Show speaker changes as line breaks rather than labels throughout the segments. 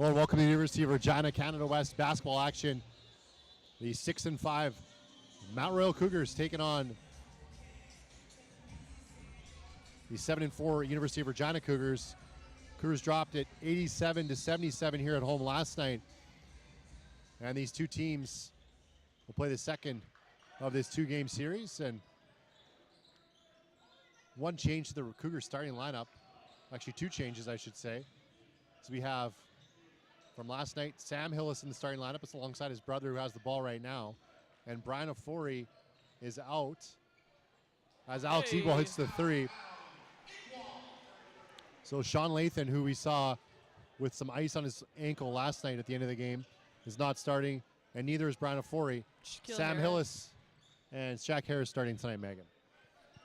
Well, welcome to the University of Regina Canada West basketball action. The 6-5 Mount Royal Cougars taking on the 7-4 University of Regina Cougars. Cougars dropped it 87-77 here at home last night. And these two teams will play the second of this two-game series. And one change to the Cougars starting lineup. Actually, two changes, I should say. So we have, from last night, Sam Hillis in the starting lineup. It's alongside his brother who has the ball right now. And Brian Ofori is out as Alex Eagle hits the three. So Sean Lathan, who we saw with some ice on his ankle last night at the end of the game, is not starting, and neither is Brian Ofori. Sam Hillis and Shaq Harris starting tonight, Megan.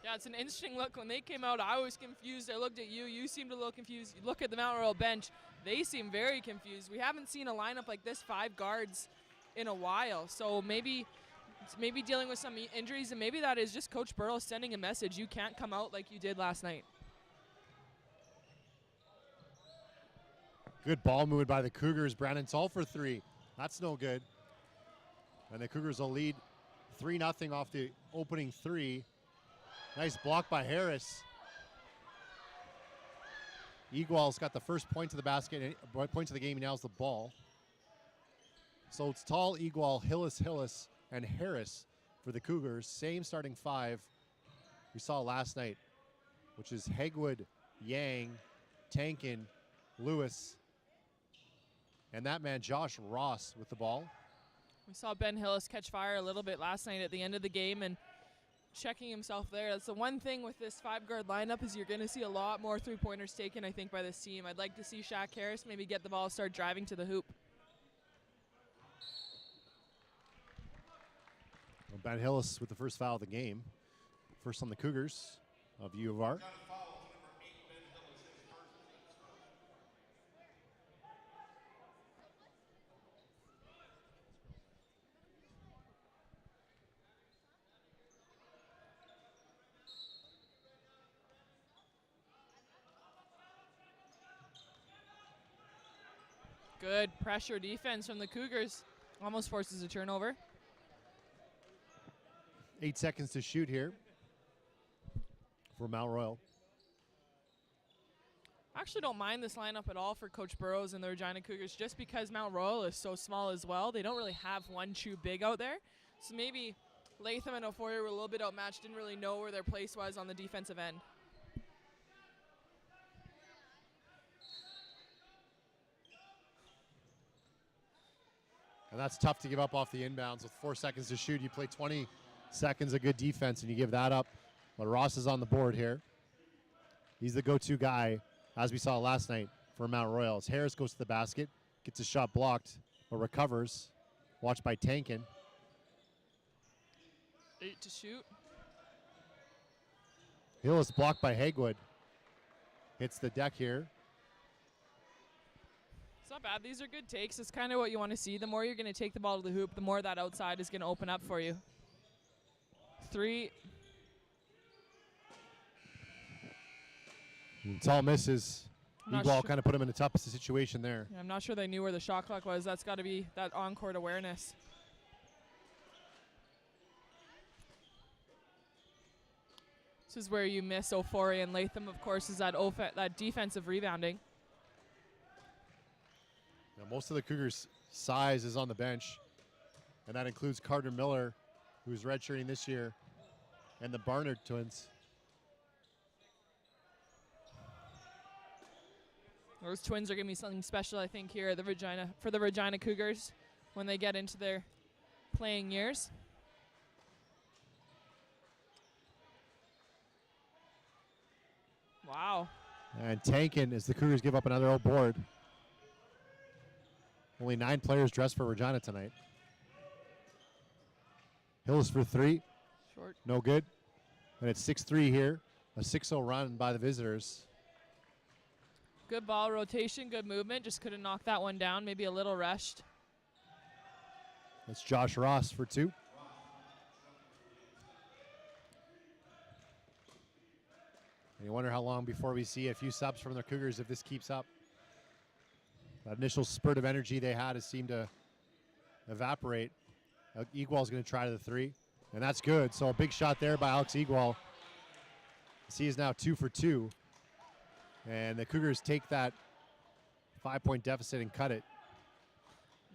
Yeah, it's an interesting look. When they came out, I was confused. I looked at you. You seemed a little confused. You look at the Mount Royal bench. They seem very confused. We haven't seen a lineup like this, 5 guards, in a while. So maybe dealing with some injuries, and maybe that is just Coach Burrow sending a message. You can't come out like you did last night.
Good ball movement by the Cougars. Brandon Saul for three. That's no good. And the Cougars will lead 3-0 off the opening three. Nice block by Harris. Igual's got the first point to the basket, point to the game. He nails the ball. So it's Tall, Igual, Hillis, and Harris for the Cougars. Same starting five we saw last night, which is Hegwood, Yang, Tankin, Lewis, and that man Josh Ross with the ball.
We saw Ben Hillis catch fire a little bit last night at the end of the game and checking himself there. That's the one thing with this 5-guard lineup is you're going to see a lot more three-pointers taken, I think, by this team. I'd like to see Shaq Harris maybe get the ball, start driving to the hoop.
Well, Ben Hillis with the first foul of the game. First on the Cougars of U of R.
Good pressure defense from the Cougars. Almost forces a turnover.
8 seconds to shoot here for Mount Royal.
I actually don't mind this lineup at all for Coach Burrows and the Regina Cougars just because Mount Royal is so small as well. They don't really have one true big out there. So maybe Latham and Ofori were a little bit outmatched, didn't really know where their place was on the defensive end.
And that's tough to give up off the inbounds. With 4 seconds to shoot, you play 20 seconds of good defense, and you give that up. But Ross is on the board here. He's the go-to guy, as we saw last night, for Mount Royal. As Harris goes to the basket, gets his shot blocked, but recovers. Watched by Tankin.
8 to shoot.
Hill is blocked by Hegwood. Hits the deck here.
It's not bad. These are good takes. It's kind of what you want to see. The more you're going to take the ball to the hoop, the more that outside is going to open up for you. 3.
Tall misses. Eagle kind of put him in a tough situation there.
Yeah, I'm not sure they knew where the shot clock was. That's got to be that on-court awareness. This is where you miss Ofori and Latham, of course, is that defensive rebounding.
Now, most of the Cougars' size is on the bench, and that includes Carter Miller, who's redshirting this year, and the Barnard twins.
Those twins are going to be something special, I think, here at for the Regina Cougars when they get into their playing years. Wow.
And Tankin, as the Cougars give up another board. Only 9 players dressed for Regina tonight. Hills for 3.
Short.
No good. And it's 6-3 here. A 6-0 run by the visitors.
Good ball rotation, good movement. Just couldn't knock that one down. Maybe a little rushed.
That's Josh Ross for 2. And you wonder how long before we see a few subs from the Cougars if this keeps up. That initial spurt of energy they had has seemed to evaporate. Igual's going to try to the three, and that's good. So a big shot there by Alex Igual. He is now 2 for 2. And the Cougars take that 5-point deficit and cut it.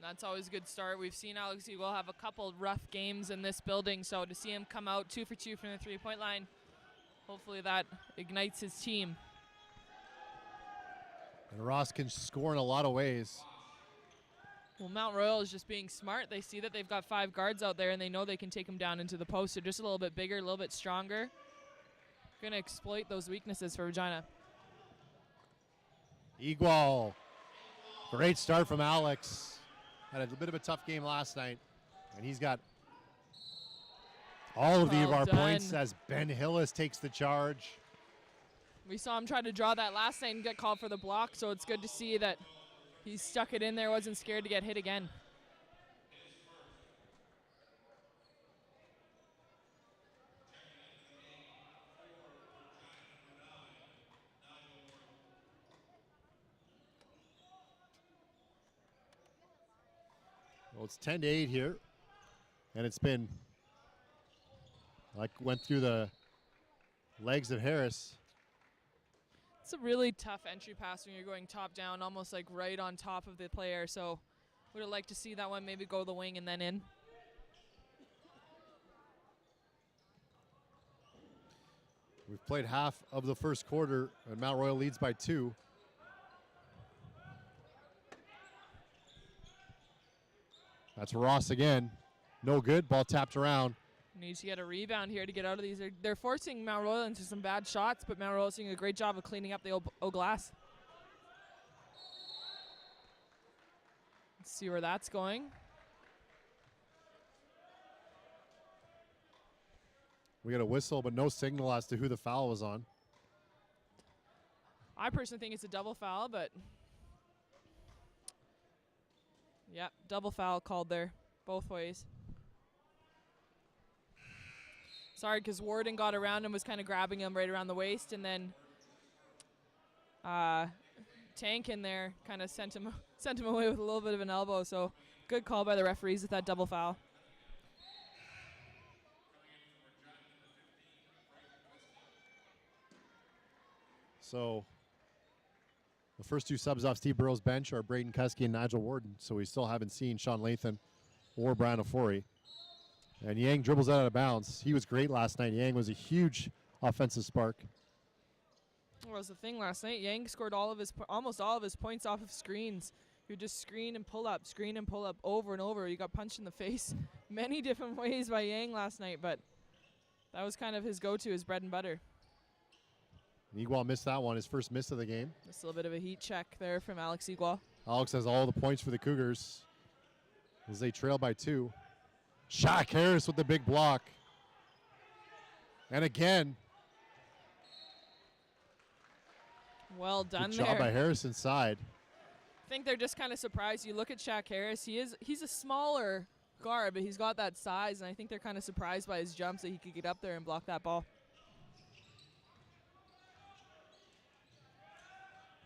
That's always a good start. We've seen Alex Igual have a couple rough games in this building, so to see him come out 2 for 2 from the three-point line, hopefully that ignites his team.
And Ross can score in a lot of ways.
Well, Mount Royal is just being smart. They see that they've got 5 guards out there, and they know they can take them down into the post. They're just a little bit bigger, a little bit stronger. Going to exploit those weaknesses for Regina.
Igual. Great start from Alex. Had a bit of a tough game last night, and he's got all of our points as Ben Hillis takes the charge.
We saw him try to draw that last night and get called for the block, so it's good to see that he stuck it in there, wasn't scared to get hit again.
Well, it's 10-8 here, and it's been went through the legs of Harris.
It's a really tough entry pass when you're going top down, almost like right on top of the player. So would have liked to see that one maybe go the wing and then in.
We've played half of the first quarter, and Mount Royal leads by 2. That's Ross again. No good. Ball tapped around.
Needs to get a rebound here to get out of these. They're forcing Mount Royal into some bad shots, but Mount Royal is doing a great job of cleaning up the O glass. Let's see where that's going.
We got a whistle, but no signal as to who the foul was on.
I personally think it's a double foul, but yeah, double foul called there, both ways. Sorry, because Warden got around and was kind of grabbing him right around the waist, and then Tank in there kind of sent him away with a little bit of an elbow. So good call by the referees with that double foul.
So the first 2 subs off Steve Burrow's bench are Braden Kuski and Nigel Warden. So we still haven't seen Sean Lathan or Brian Ofori. And Yang dribbles out of bounds. He was great last night. Yang was a huge offensive spark.
What was the thing last night? Yang scored almost all of his points off of screens. He would just screen and pull up over and over. He got punched in the face many different ways by Yang last night, but that was kind of his go-to, his bread and butter.
Igual missed that one, his first miss of the game.
Just a little bit of a heat check there from Alex Igual.
Alex has all the points for the Cougars as they trail by 2. Shaq Harris with the big block. And again.
Well done
there.
Good
job by Harris inside.
I think they're just kind of surprised. You look at Shaq Harris. He's a smaller guard, but he's got that size, and I think they're kind of surprised by his jumps that he could get up there and block that ball.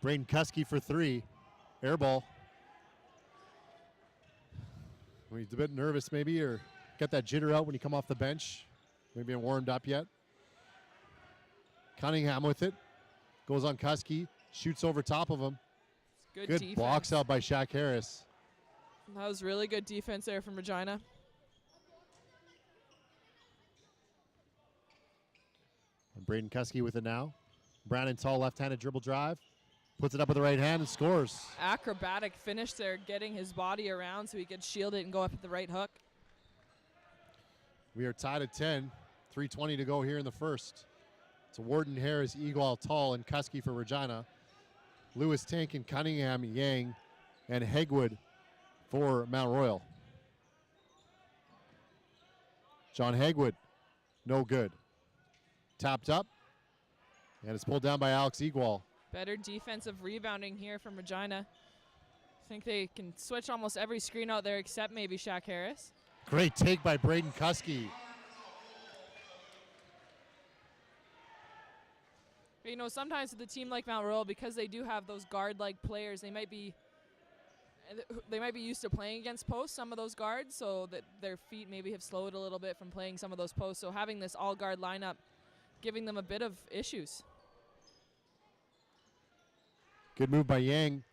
Braden Kuski for 3. Air ball. He's a bit nervous maybe, or got that jitter out when you come off the bench. Maybe ain't warmed up yet. Cunningham with it. Goes on Kuski. Shoots over top of him.
Good
defense. Blocks out by Shaq Harris.
That was really good defense there from Regina.
And Braden Kuski with it now. Brandon Tall left-handed dribble drive. Puts it up with the right hand and scores.
Acrobatic finish there, getting his body around so he could shield it and go up at the right hook.
We are tied at 10. 3:20 to go here in the first. It's Warden, Harris, Igual, Tall, and Kuski for Regina. Lewis, Tank, and Cunningham, Yang, and Hegwood for Mount Royal. John Hegwood, no good. Tapped up, and it's pulled down by Alex Igual.
Better defensive rebounding here from Regina. I think they can switch almost every screen out there except maybe Shaq Harris.
Great take by Braden Kuski.
But, you know, sometimes with a team like Mount Royal, because they do have those guard-like players, they might be they might be used to playing against posts, some of those guards, so that their feet maybe have slowed a little bit from playing some of those posts. So having this all-guard lineup giving them a bit of issues.
Good move by Yang.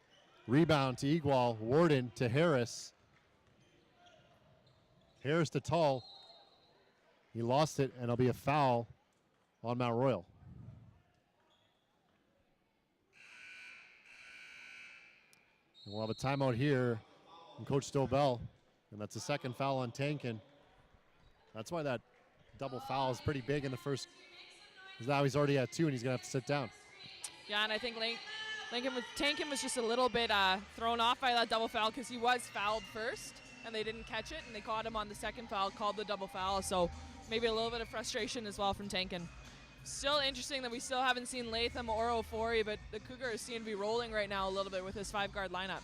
Rebound to Igual. Warden to Harris. Harris to Tall. He lost it, and it'll be a foul on Mount Royal. And we'll have a timeout here from Coach Stobel, and that's the second foul on Tankin. That's why that double foul is pretty big in the first. Now he's already at 2, and he's going to have to sit down.
Yeah, and I think Tankin was just a little bit thrown off by that double foul because he was fouled first, and they didn't catch it, and they caught him on the second foul, called the double foul. So maybe a little bit of frustration as well from Tankin. Still interesting that we still haven't seen Latham or Ofori, but the Cougars seem to be rolling right now a little bit with this 5-guard lineup.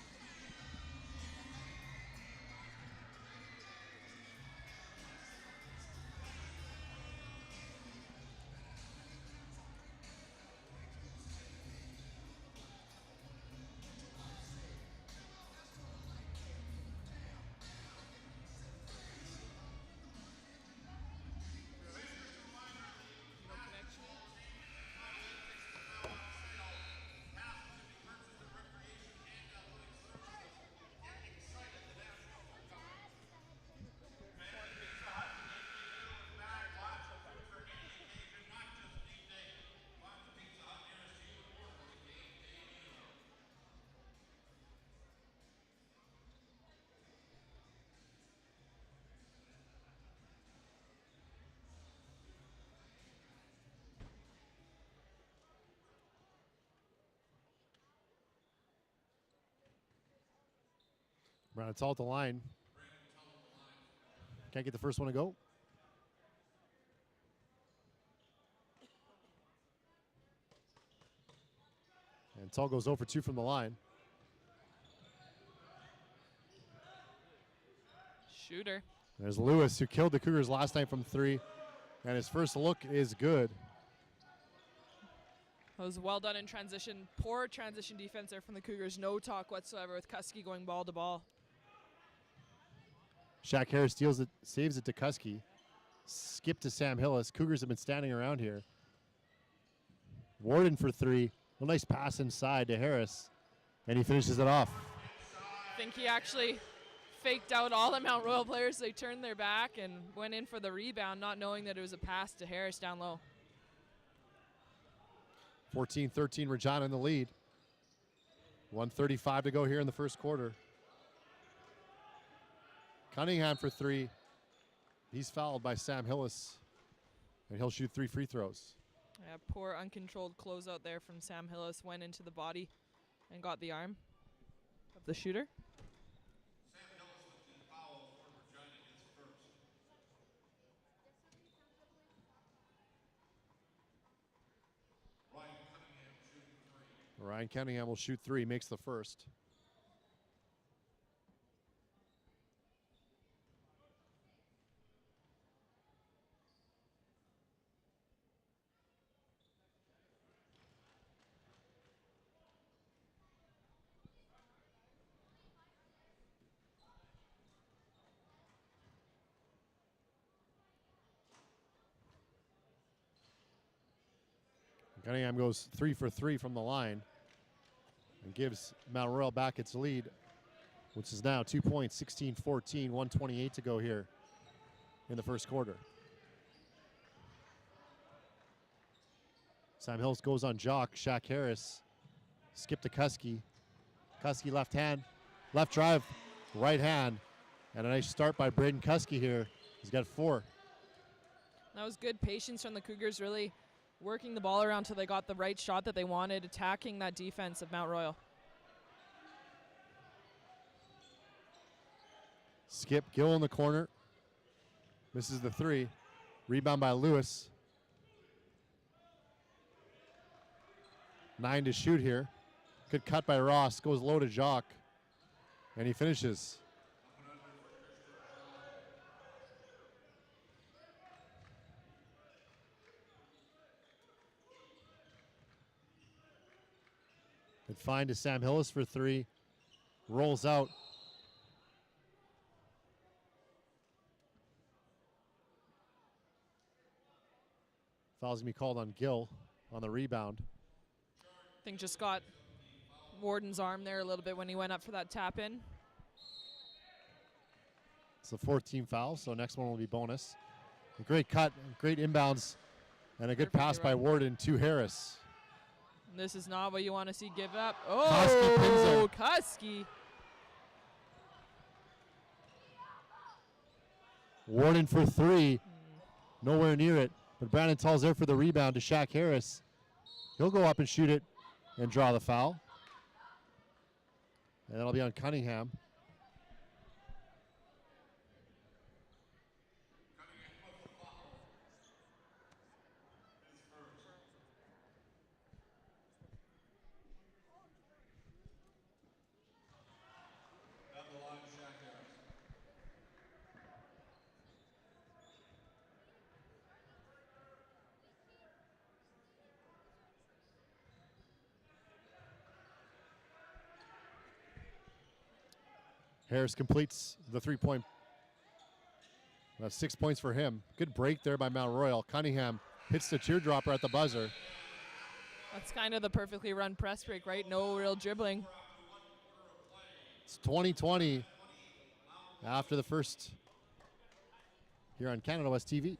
Brandon Tall at the line. Can't get the first one to go. And Tall goes 0 for 2 from the line.
Shooter.
There's Lewis, who killed the Cougars last night from 3. And his first look is good.
That was well done in transition. Poor transition defense there from the Cougars. No talk whatsoever with Kuski going ball to ball.
Shaq Harris steals it, saves it to Kuski. Skip to Sam Hillis. Cougars have been standing around here. Warden for 3. A nice pass inside to Harris. And he finishes it off.
I think he actually faked out all the Mount Royal players. They turned their back and went in for the rebound, not knowing that it was a pass to Harris down low.
14-13, Regina in the lead. 1:35 to go here in the first quarter. Cunningham for 3. He's fouled by Sam Hillis, and he'll shoot 3 free throws.
Yeah, poor uncontrolled closeout there from Sam Hillis. Went into the body and got the arm of the shooter.
Sam Hillis with the foul for Regina gets first. Ryan Cunningham shooting 3.
Ryan Cunningham will shoot 3, makes the first. Cunningham goes 3 for 3 from the line and gives Mount Royal back its lead, which is now 2 points, 16-14, 1:28 to go here in the first quarter. Sam Hills goes on Jock. Shaq Harris. Skip to Kuski. Kuski left hand. Left drive. Right hand. And a nice start by Braden Kuski here. He's got 4.
That was good patience from the Cougars, really working the ball around till they got the right shot that they wanted, attacking that defense of Mount Royal.
Skip Gill in the corner. Misses the 3. Rebound by Lewis. 9 to shoot here. Good cut by Ross. Goes low to Jock. And he finishes. Good find to Sam Hillis for 3. rolls out. Foul's going to be called on Gill on the rebound.
I think just got Warden's arm there a little bit when he went up for that tap in.
It's the fourth team foul, so next one will be bonus. A great cut, great inbounds, and a good
Perfectly
pass by
run.
Warden to Harris.
This is not what you want to see give up.
Koski pins him.
Oh, Koski.
Warden for three. Nowhere near it. But Brandon Tull's there for the rebound to Shaq Harris. He'll go up and shoot it and draw the foul. And that'll be on Cunningham.
At the line, Shaq Harris.
Harris completes the three-point. That's 6 points for him. Good break there by Mount Royal. Cunningham hits the teardropper at the buzzer.
That's kind of the perfectly run press break, right? No real dribbling.
It's 2020 after the first here on Canada West TV.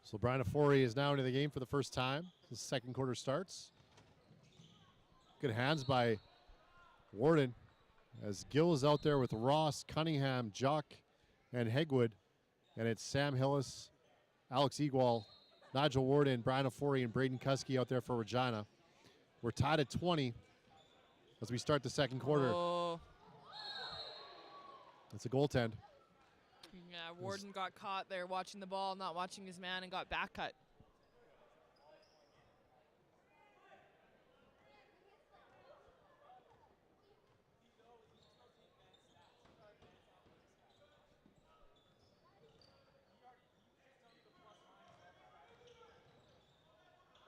So Brian Afori is now into the game for the first time. The second quarter starts. Good hands by Warden as Gill is out there with Ross, Cunningham, Jock, and Hegwood. And it's Sam Hillis, Alex Egual, Nigel Warden, Brian Afori, and Braden Kuski out there for Regina. We're tied at 20 as we start the second quarter.
Oh,
It's a goaltend.
yeah, Warden got caught there watching the ball, not watching his man, and got back cut.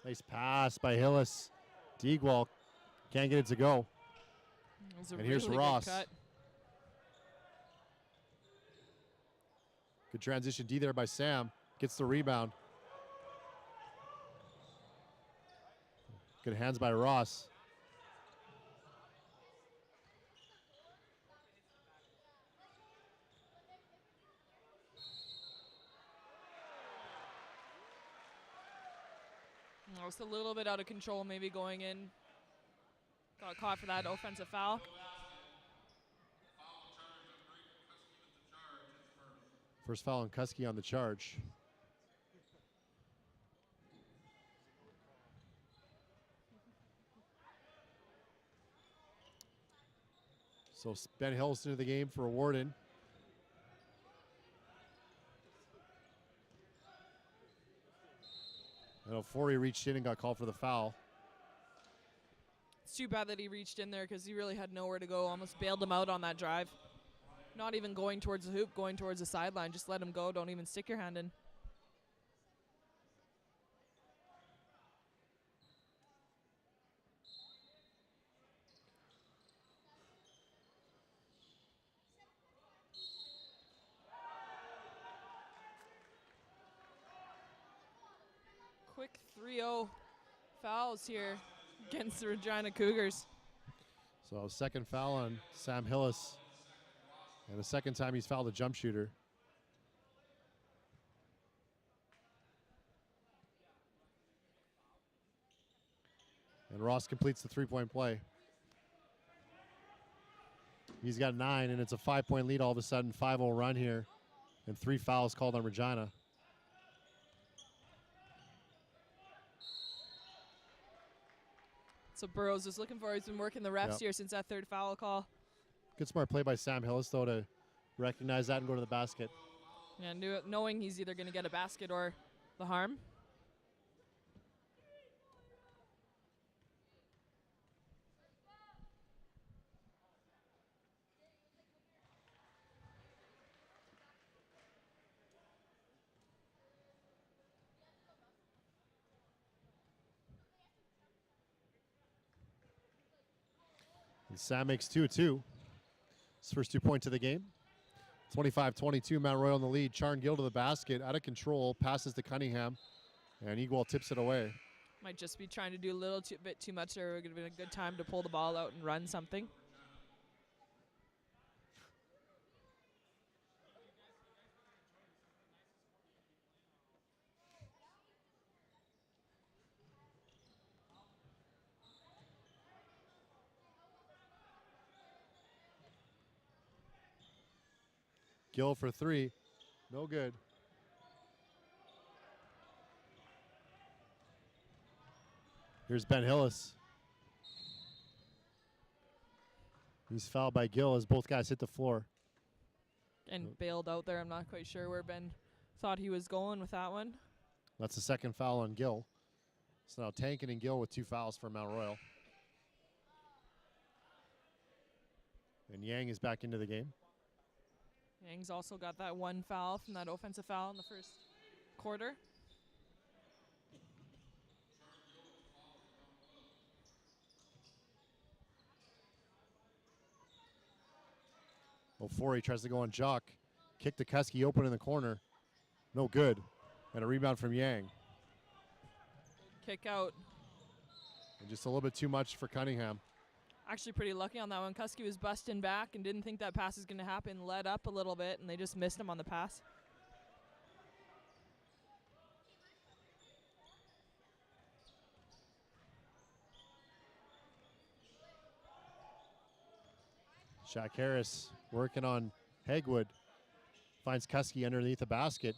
Nice pass by Hillis. Deagwall can't get it to go.
It was a
And here's
really
Ross.
good cut.
Good transition D there by Sam. Gets the rebound. Good hands by Ross.
Almost a little bit out of control maybe going in. Got caught for that offensive foul.
First foul on Kuski on the charge. So Ben Hill's into the game for a Warden. I know Forey reached in and got called for the foul.
It's too bad that he reached in there because he really had nowhere to go. Almost bailed him out on that drive. Not even going towards the hoop, going towards the sideline. Just let him go. Don't even stick your hand in. Quick 3-0 fouls here against the Regina Cougars.
So second foul on Sam Hillis. And the second time he's fouled a jump shooter. And Ross completes the three-point play. He's got 9, and it's a 5-point lead all of a sudden. 5-0 run here. And 3 fouls called on Regina.
So Burrows is looking for. He's been working the refs here since that third foul call.
Good smart play by Sam Hillis, though, to recognize that and go to the basket.
And knowing he's either going to get a basket or the harm.
And Sam makes 2-2. His first 2 points of the game. 25-22, Mount Royal in the lead. Charn Gill to the basket, out of control, passes to Cunningham, and Igual tips it away.
Might just be trying to do a little bit too much there. It would have been a good time to pull the ball out and run something.
Gill for 3. No good. Here's Ben Hillis. He's fouled by Gill as both guys hit the floor.
And bailed out there. I'm not quite sure where Ben thought he was going with that one.
That's the second foul on Gill. So now Tankin and Gill with 2 fouls for Mount Royal. And Yang is back into the game.
Yang's also got that 1 foul from that offensive foul in the first quarter.
Forey tries to go on Jock. Kick to Kuski open in the corner. No good. And a rebound from Yang.
Kick out.
And just a little bit too much for Cunningham.
Actually pretty lucky on that one. Kuski was busting back and didn't think that pass was going to happen. Led up a little bit, and they just missed him on the pass.
Shaq Harris working on Hegwood. Finds Kuski underneath the basket.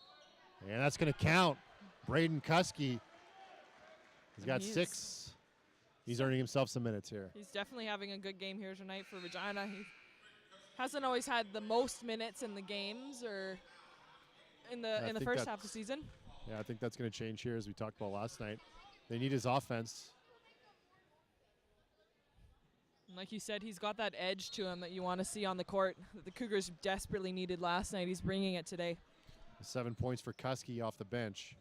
And that's going to count. Braden Kuski. He's got 6. He's earning himself some minutes here.
He's definitely having a good game here tonight for Regina. He hasn't always had the most minutes in the games or in the first half of the season.
Yeah, I think that's going to change here as we talked about last night. They need his offense.
And like you said, he's got that edge to him that you want to see on the court that the Cougars desperately needed last night. He's bringing it today.
7 points for Kuski off the bench.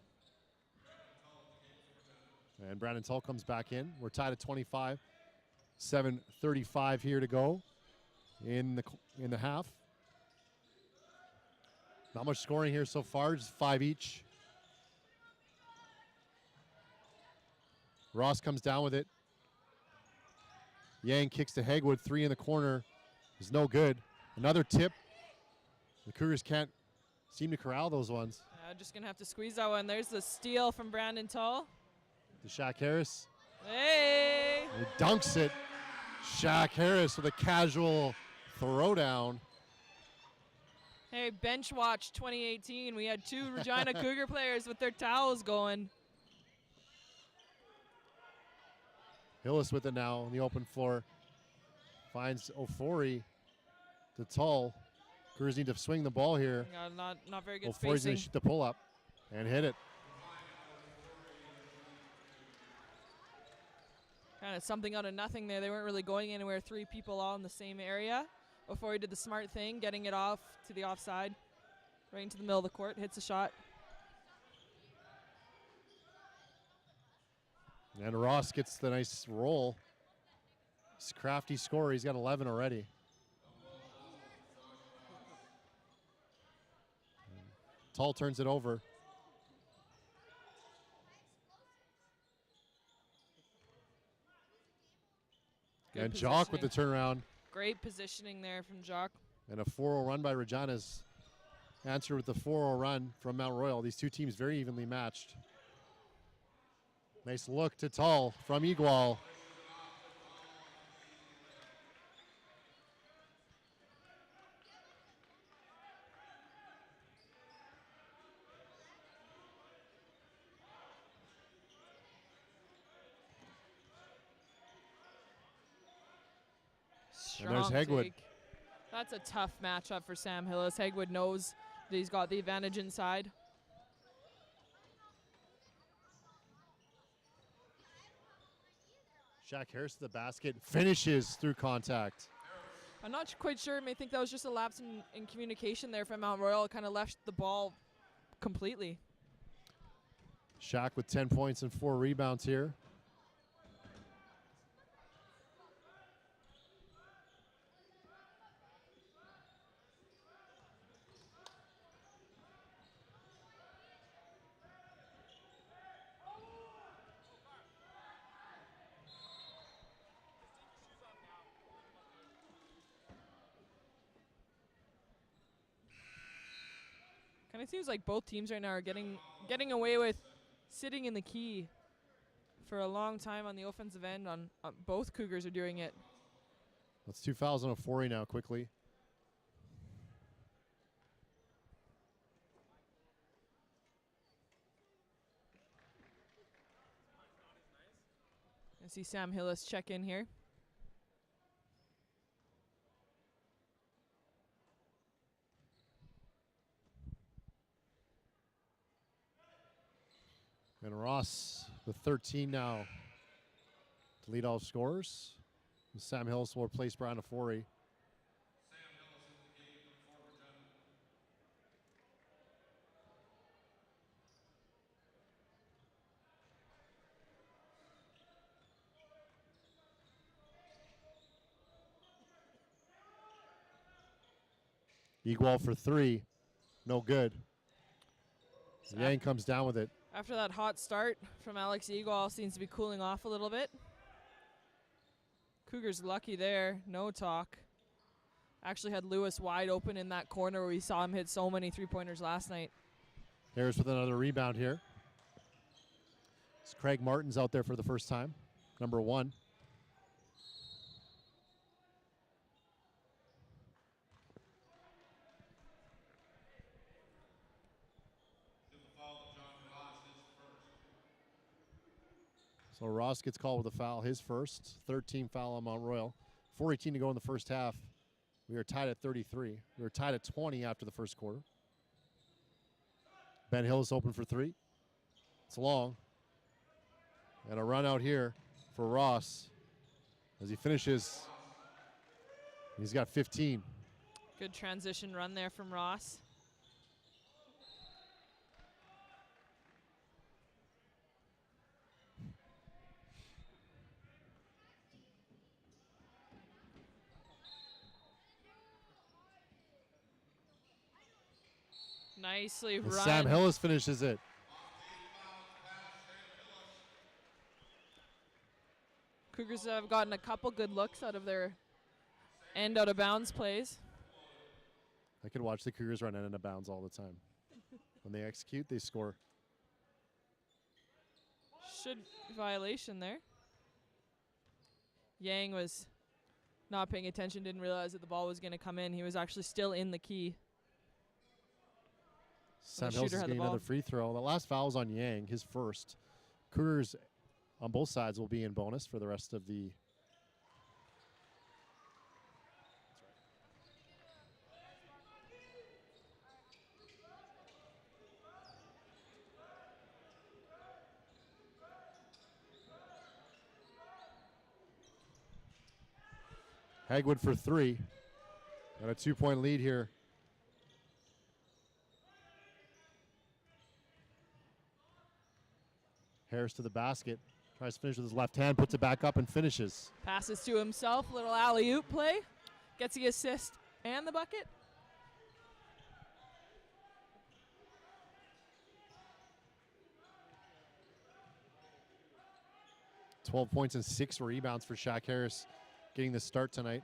And Brandon Tull comes back in. We're tied at 25. 7:35 here to go in the half. Not much scoring here so far, just 5 each. Ross comes down with it. Yang kicks to Hegwood, 3 in the corner. Is no good. Another tip. The Cougars can't seem to corral those ones.
Just going to have to squeeze that one. There's the steal from Brandon Tull.
to Shaq Harris.
Hey!
He dunks it. Shaq Harris with a casual throwdown.
Hey, Bench Watch 2018. We had 2 Regina Cougar players with their towels going.
Hillis with it now on the open floor. Finds Ofori to Tull. Cougars need to swing the ball here.
Not very good
Ofori's going
spacing.
to shoot the pull-up and hit it.
Kind of something out of nothing there. They weren't really going anywhere. 3 people all in the same area. Ofori did the smart thing, getting it off to the offside. Right into the middle of the court. Hits a shot.
And Ross gets the nice roll. He's a crafty scorer. He's got 11 already. Tull turns it over.
Good
And Jock with the
positioning.
turnaround.
Great positioning there from Jock.
And a 4-0 run by Regina's answer with the 4-0 run from Mount Royal. These two teams very evenly matched. Nice look to Tull from Igual. And there's
Strong
Hegwood.
take. That's a tough matchup for Sam Hillis. Hegwood knows that he's got the advantage inside.
Shaq Harris to the basket. Finishes through contact.
I'm not quite sure. I may think that was just a lapse in communication there from Mount Royal. It kind of left the ball completely.
Shaq with 10 points and 4 rebounds here.
Kind of seems like both teams right now are getting away with sitting in the key for a long time on the offensive end. On both Cougars are doing it.
That's 2 fouls on Ofori now quickly.
I see Sam Hillis check in here.
And Ross with 13 now to lead all scorers. And Sam Hillis will replace Brian Ofori. Igual for 3. No good. Yang comes down with it.
After that hot start from Alex Eagle, seems to be cooling off a little bit. Cougars lucky there, no talk. Actually had Lewis wide open in that corner where we saw him hit so many 3-pointers last night.
Harris with another rebound here. It's Craig Martin's out there for the first time, number 1. So Ross gets called with a foul, his first. 13 foul on Mount Royal. 4:18 to go in the first half. We are tied at 33. We were tied at 20 after the first quarter. Ben Hillis open for 3. It's long. And a run out here for Ross as he finishes. He's got 15.
Good transition run there from Ross. Nicely
And
run.
Sam Hillis finishes it.
Cougars have gotten a couple good looks out of their end out of bounds plays.
I could watch the Cougars run in and bounds all the time. When they execute, they score.
Should violation there. Yang was not paying attention, didn't realize that the ball was going to come in. He was actually still in the key.
Sam
the
Hills
shooter
is
had the
getting
ball.
another free throw. The last foul was on Yang, his first. Cougars on both sides will be in bonus for the rest of the. Hagwood for three. Got a 2-point lead here. Harris to the basket. Tries to finish with his left hand, puts it back up and finishes.
Passes to himself, little alley-oop play. Gets the assist and the bucket.
12 points and 6 rebounds for Shaq Harris getting the start tonight.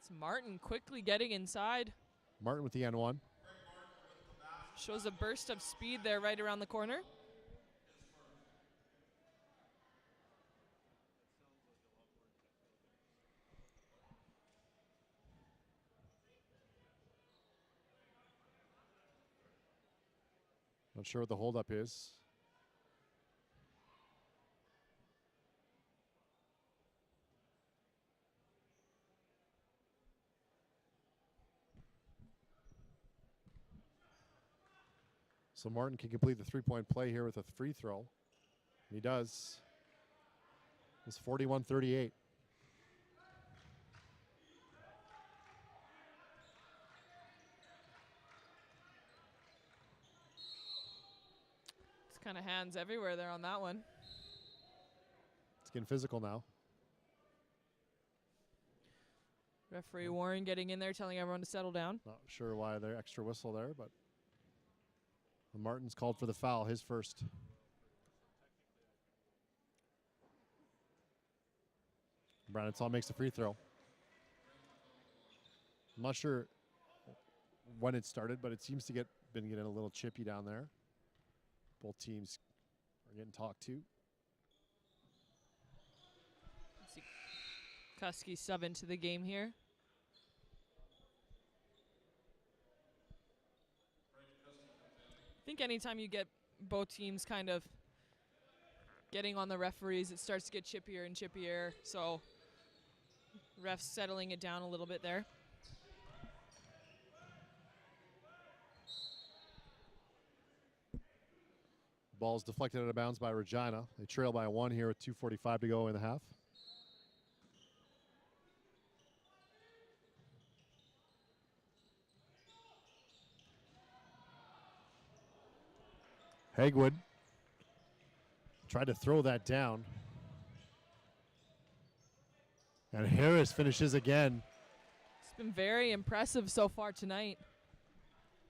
It's Martin quickly getting inside.
Martin with the N1.
Shows a burst of speed there right around the corner.
Not sure what the holdup is. So Martin can complete the three-point play here with a free throw. He does. It's 41-38.
It's kind of hands everywhere there on that one.
It's getting physical now.
Referee Warren getting in there, telling everyone to settle down.
Not sure why their extra whistle there, but Martin's called for the foul, his first. Brandon Tall makes the free throw. I'm not sure when it started, but it seems to been getting a little chippy down there. Both teams are getting talked to.
Kuski sub into the game here. I think anytime you get both teams kind of getting on the referees, it starts to get chippier and chippier. So refs settling it down a little bit there.
Ball's deflected out of bounds by Regina. They trail by 1 here with 2:45 to go in the half. Hagwood tried to throw that down. And Harris finishes again.
It's been very impressive so far tonight.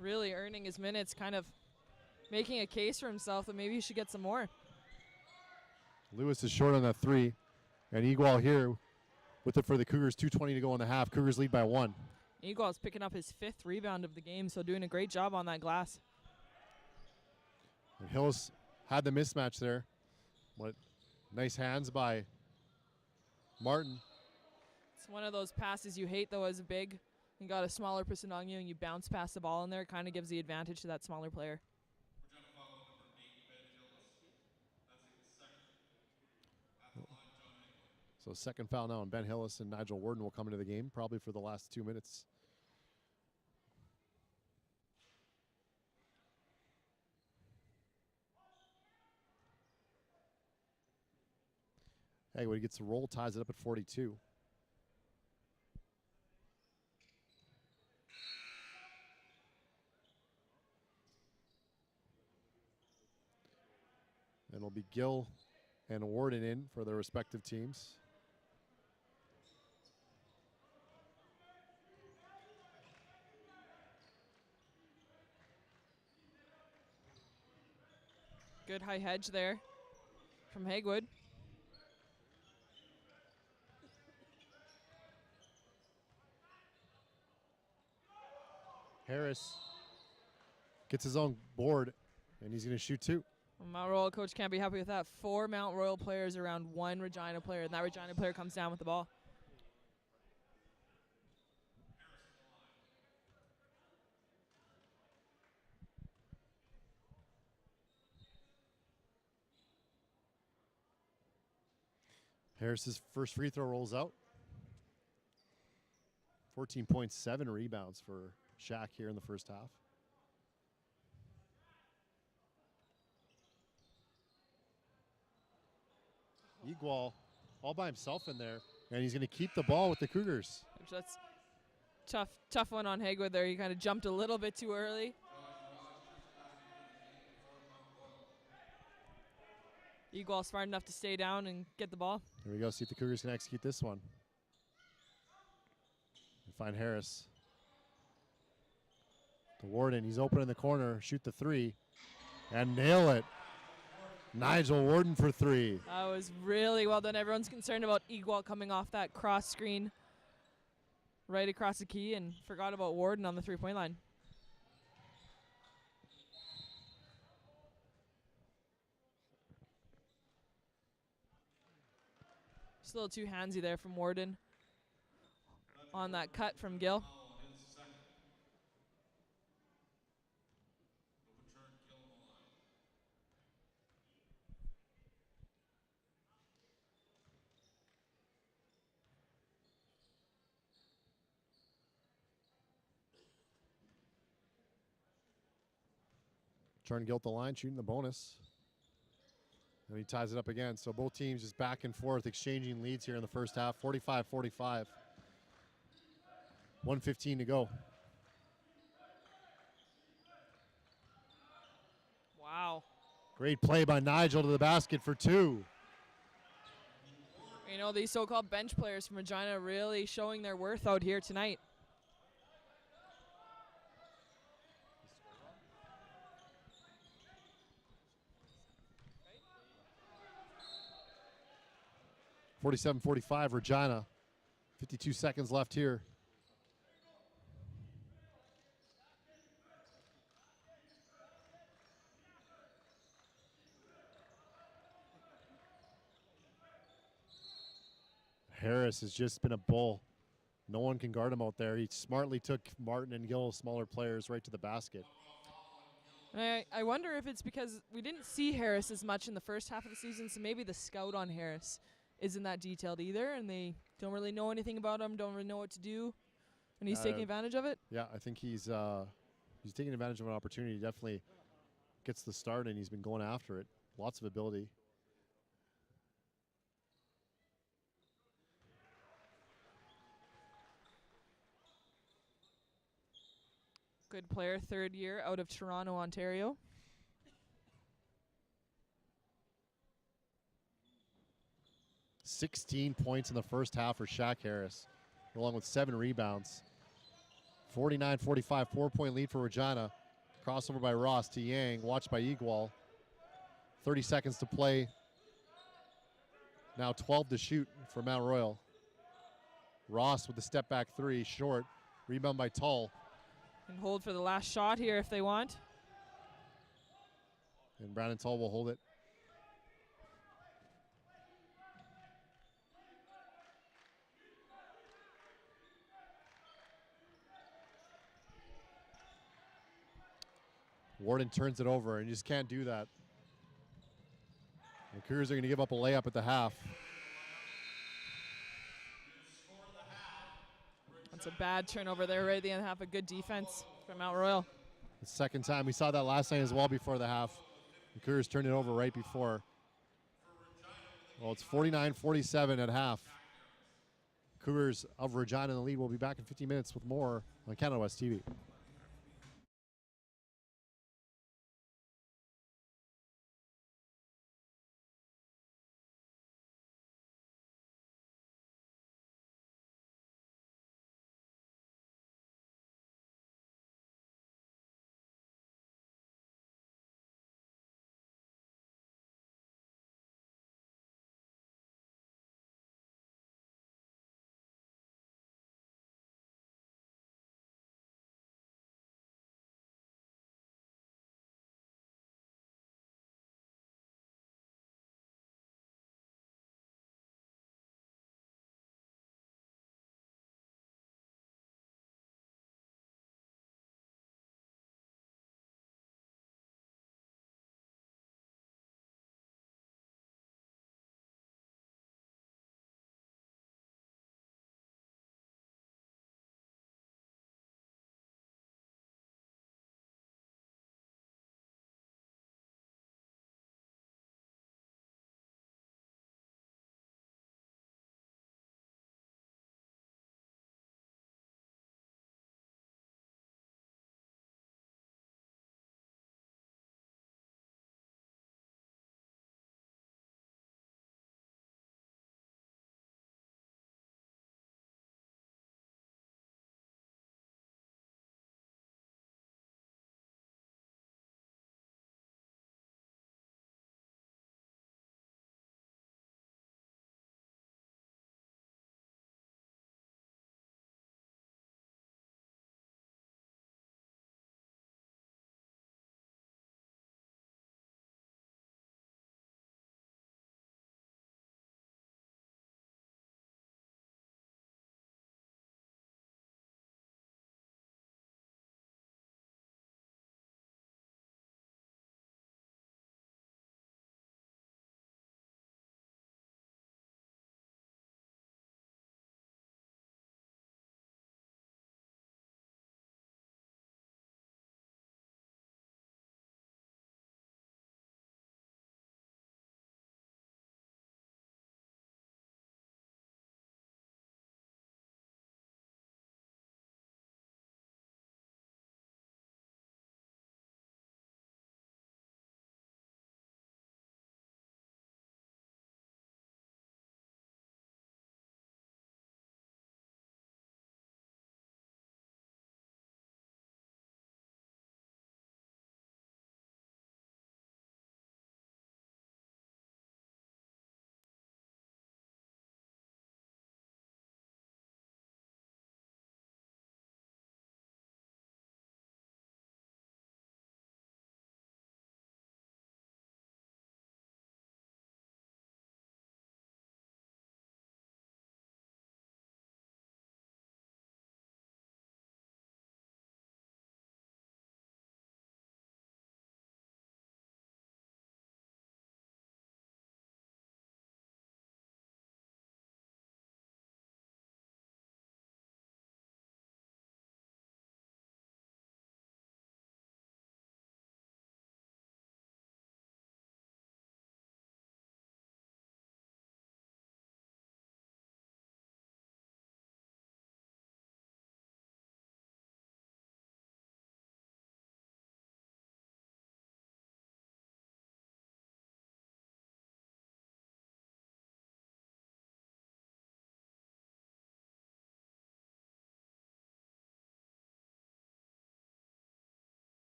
Really earning his minutes, kind of making a case for himself that maybe he should get some more.
Lewis is short on that three. And Igual here with it for the Cougars. 2:20 to go in the half. Cougars lead by 1.
Igual's picking up his 5th rebound of the game, so doing a great job on that glass.
And Hills had the mismatch there. What nice hands by Martin.
It's one of those passes you hate, though, as a big. You got a smaller person on you, and you bounce past the ball in there. It kind of gives the advantage to that smaller player.
We're going to follow number 8, Ben Hillis. That's his second. At the line, John Hagwood.
So second foul now, and Ben Hillis and Nigel Worden will come into the game probably for the last 2 minutes. Hagwood gets the roll, ties it up at 42. And it'll be Gill and Warden in for their respective teams.
Good high hedge there from Hagwood.
Harris gets his own board, and he's going to shoot 2.
Well, Mount Royal coach can't be happy with that. 4 Mount Royal players around 1 Regina player, and that Regina player comes down with the ball.
Harris's first free throw rolls out. 14.7 rebounds for Shaq here in the first half. Igual all by himself in there, and he's going to keep the ball with the Cougars.
That's tough one on Hagwood there. He kind of jumped a little bit too early. Igual smart enough to stay down and get the ball.
Here we go. See if the Cougars can execute this one. And find Harris. The Warden, he's open in the corner. Shoot the 3 and nail it. Nigel Warden for 3.
That was really well done. Everyone's concerned about Igual coming off that cross screen right across the key and forgot about Warden on the 3-point line. Just a little too handsy there from Warden on that cut from Gill.
Trying to get the line, shooting the bonus. And he ties it up again. So both teams just back and forth, exchanging leads here in the first half. 45-45. 1:15 to go.
Wow.
Great play by Nigel to the basket for 2.
You know, these so-called bench players from Regina really showing their worth out here tonight.
(47-45) Regina. 52 seconds left here. Harris has just been a bull. No one can guard him out there. He smartly took Martin and Gill, smaller players, right to the basket.
I wonder if it's because we didn't see Harris as much in the first half of the season, so maybe the scout on Harris isn't that detailed either, and they don't really know anything about him, don't really know what to do, and he's taking advantage of it.
Yeah, I think he's taking advantage of an opportunity. He definitely gets the start, and he's been going after it. Lots of ability.
Good player, 3rd year out of Toronto, Ontario.
$16 points in the first half for Shaq Harris, along with 7 rebounds. 49-45, 4-point lead for Regina. Crossover by Ross to Yang, watched by Igual. 30 seconds to play. Now 12 to shoot for Mount Royal. Ross with the step back 3, short. Rebound by Tull.
And hold for the last shot here if they want.
And Brandon Tull will hold it. Warden turns it over, and you just can't do that. The Cougars are going to give up a layup at the half.
That's a bad turnover there right at the end of the half. A good defense from Mount Royal.
The second time. We saw that last night as well before the half. The Cougars turned it over right before. Well, it's 49-47 at half. Cougars of Regina in the lead. We'll be back in 15 minutes with more on Canada West TV.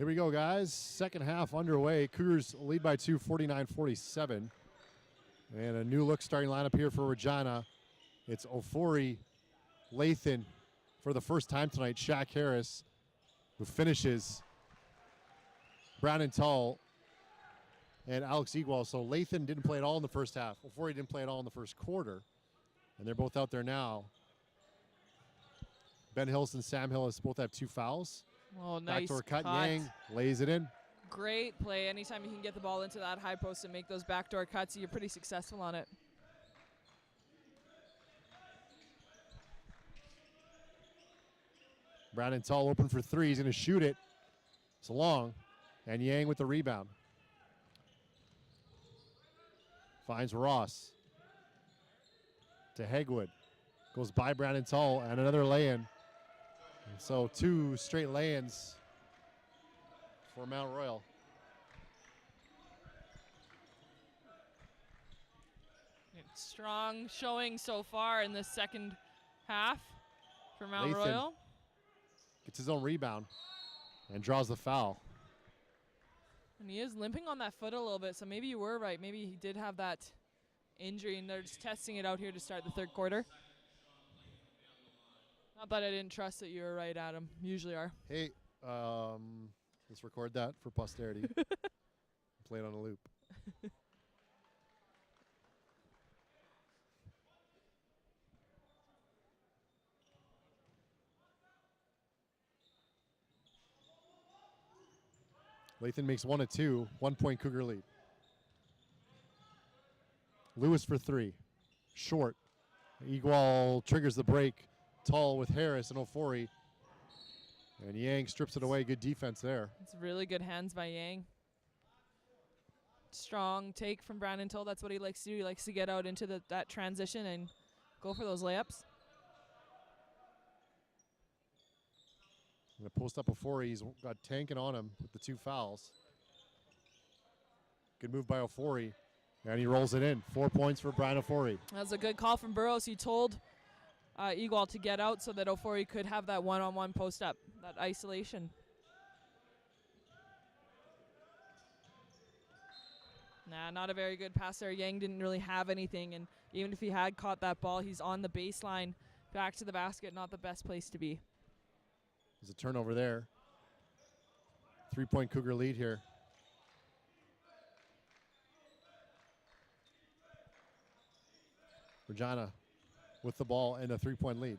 Here we go, guys. Second half underway. Cougars lead by 2, 49-47. And a new look starting lineup here for Regina. It's Ofori, Lathan for the first time tonight. Shaq Harris, who finishes. Brandon Tull and Alex Igual. So Lathan didn't play at all in the first half. Ofori didn't play at all in the first quarter. And they're both out there now. Ben Hillis and Sam Hillis both have 2 fouls.
Oh, nice
Backdoor cut. Yang lays it in.
Great play. Anytime you can get the ball into that high post and make those backdoor cuts, you're pretty successful on it.
Brandon Tull open for 3. He's going to shoot it. It's long. And Yang with the rebound. Finds Ross. To Hegwood. Goes by Brandon Tull and another lay-in. So 2 straight lay-ins for Mount Royal.
Strong showing so far in the second half for Mount
Lathan
Royal.
Gets his own rebound and draws the foul.
And he is limping on that foot a little bit, so maybe you were right. Maybe he did have that injury, and they're just testing it out here to start the third quarter. Not that I didn't trust that you were right, Adam. Usually are.
Hey, let's record that for posterity. Play it on a loop. Lathan makes 1 of 2, 1 point Cougar lead. Lewis for 3, short. Igual triggers the break. Tull with Harris and Ofori. And Yang strips it away. Good defense there.
It's really good hands by Yang. Strong take from Brandon Tull. That's what he likes to do. He likes to get out into that transition and go for those layups.
Going to post up Ofori. He's got Tankin on him with the 2 fouls. Good move by Ofori. And he rolls it in. 4 points for Brian Ofori.
That's a good call from Burrows. He told Igual to get out so that Ofori could have that one-on-one post up, that isolation. Nah, not a very good pass there. Yang didn't really have anything, and even if he had caught that ball, he's on the baseline, back to the basket, not the best place to be.
There's a turnover there. 3 point Cougar lead here. Regina with the ball and a 3 point lead.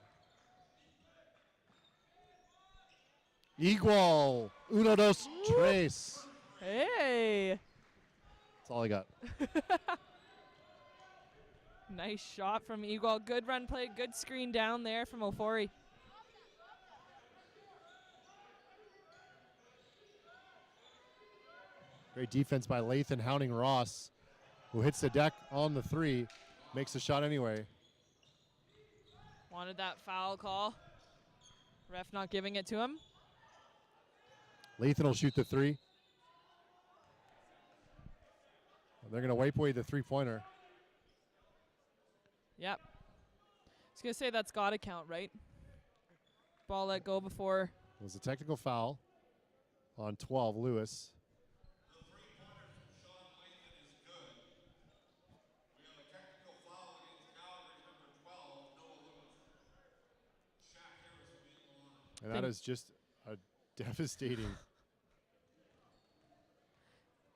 Igual. Uno, dos, tres.
Hey!
That's all I got.
Nice shot from Igual. Good run play, good screen down there from Ofori.
Great defense by Lathan hounding Ross, who hits the deck on the 3, makes the shot anyway.
Wanted that foul call. Ref not giving it to him.
Lathan will shoot the 3. And they're going to wipe away the 3-pointer.
Yep. I was going to say that's got to count, right? Ball let go before.
It was a technical foul on 12, Lewis.
The 3-pointer from Sean Lathan is good. We have a technical foul against Calgary's number 12, Noah Lewis. Shaq Harris will be in the line.
And that is just a devastating.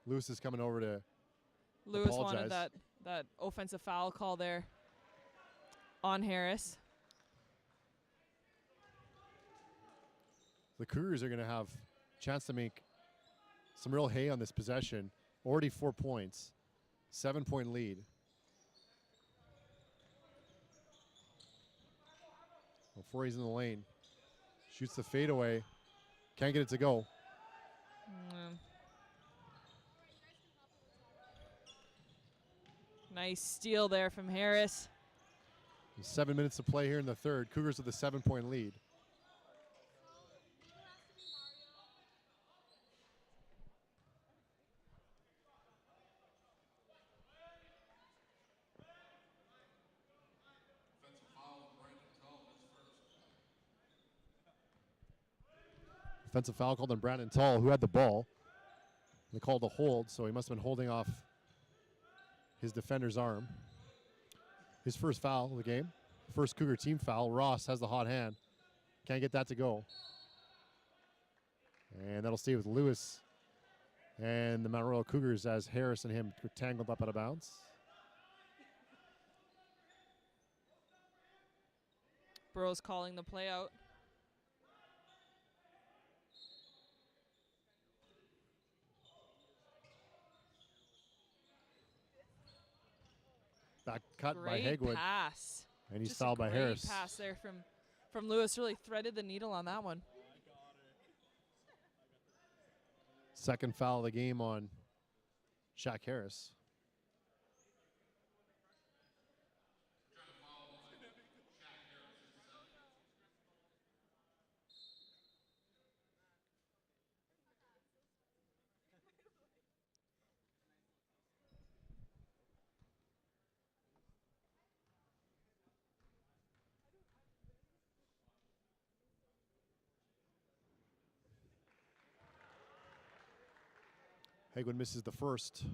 Lewis is coming over to
Lewis
apologize.
wanted that offensive foul call there on Harris.
The Cougars are going to have a chance to make some real hay on this possession. Already 4 points, 7 point lead. Before he's in the lane, shoots the fadeaway, can't get it to go.
Nice steal there from Harris.
7 minutes to play here in the third. Cougars with a 7 point lead.
Offensive foul on Brandon Tull, his first.
Offensive foul called on Brandon Tall, who had the ball. They called a hold, so he must have been holding off his defender's arm. His first foul of the game. First Cougar team foul. Ross has the hot hand. Can't get that to go. And that'll stay with Lewis and the Mount Royal Cougars as Harris and him tangled up out of bounds.
Burrows calling the play out.
Back cut by
Great
Hegwood.
pass.
And he's
Just
fouled by
a great
Harris.
pass there from Lewis. Really threaded the needle on that one.
Second foul of the game on Shaq Harris. Hegwood misses the first.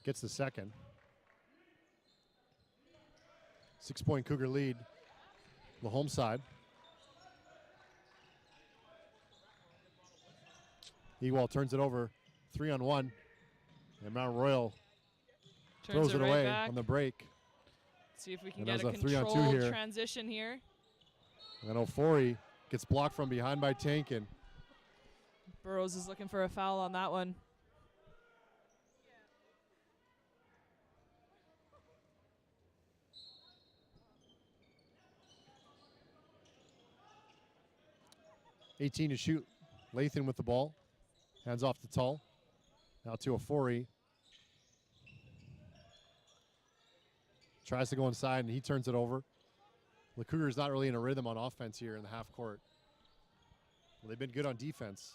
Gets the second. 6-point Cougar lead. The home side. Ewald turns it over. 3-on-1. And Mount Royal throws it
right
away
back.
on the break.
See if we can
And
get a
there's a 3-on-2
controlled
here.
transition here.
And Ofori gets blocked from behind by Tankin.
Burrows is looking for a foul on that one.
$18 to shoot. Lathan with the ball. Hands off to Tull. Now to Ofori. Tries to go inside, and he turns it over. The Cougars not really in a rhythm on offense here in the half court. Well, they've been good on defense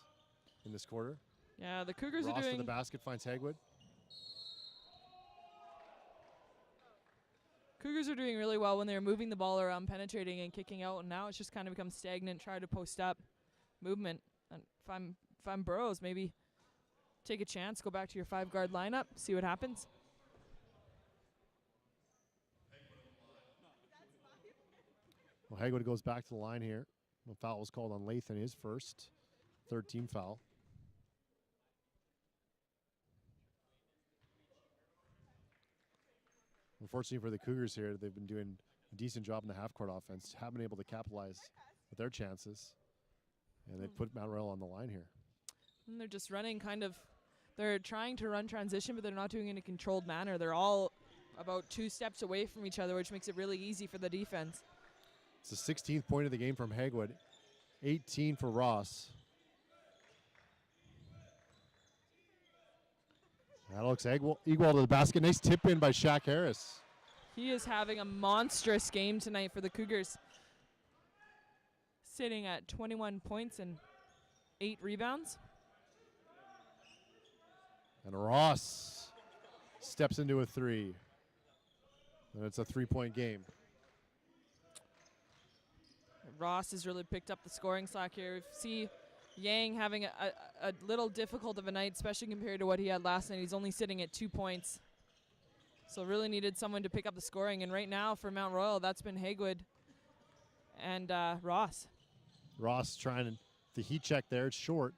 in this quarter.
Yeah, the Cougars
Ross
are
to
doing
the basket, finds Hegwood.
really well when they're moving the ball around, penetrating and kicking out, and now it's just kind of become stagnant, try to post up movement. And if I'm Burrows, maybe take a chance, go back to your 5-guard lineup, see what happens.
Well, Hegwood goes back to the line here. The foul was called on Lathan, his first. Third team foul. Unfortunately for the Cougars here, they've been doing a decent job in the half-court offense. Haven't been able to capitalize with their chances. And they've put Mount Royal on the line here.
And they're just running they're trying to run transition, but they're not doing it in a controlled manner. They're all about 2 steps away from each other, which makes it really easy for the defense.
It's the 16th point of the game from Hegwood. 18 for Ross. That looks Ewald to the basket. Nice tip in by Shaq Harris.
He is having a monstrous game tonight for the Cougars. Sitting at 21 points and 8 rebounds.
And Ross steps into a 3. And it's a 3-point game.
Ross has really picked up the scoring slack here. We see Yang having a little difficult of a night, especially compared to what he had last night. He's only sitting at 2 points. So really needed someone to pick up the scoring. And right now for Mount Royal, that's been Hegwood and Ross.
Ross trying the heat check there. It's short.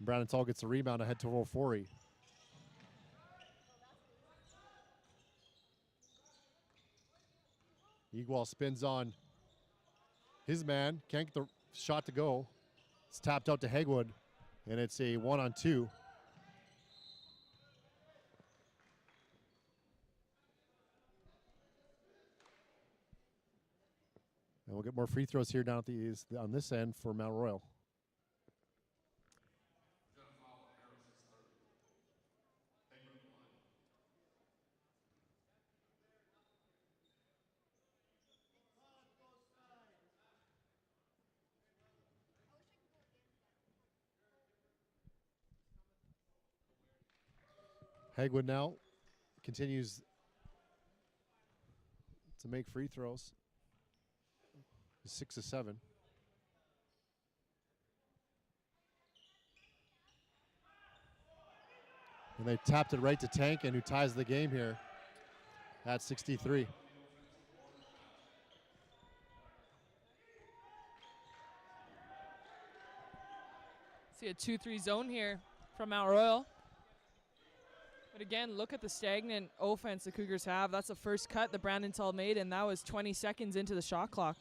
Brandon Tall gets the rebound ahead to Ofori. Ewald spins on his man. Can't get the shot to go. It's tapped out to Hegwood, and it's a 1-on-2. And we'll get more free throws here down at on this end for Mount Royal. Hegwood now continues to make free throws. 6 of 7. And they tapped it right to Tankin, who ties the game here at 63.
See a 2-3 zone here from Mount Royal. But again, look at the stagnant offense the Cougars have. That's the first cut that Brandon Tull made, and that was 20 seconds into the shot clock.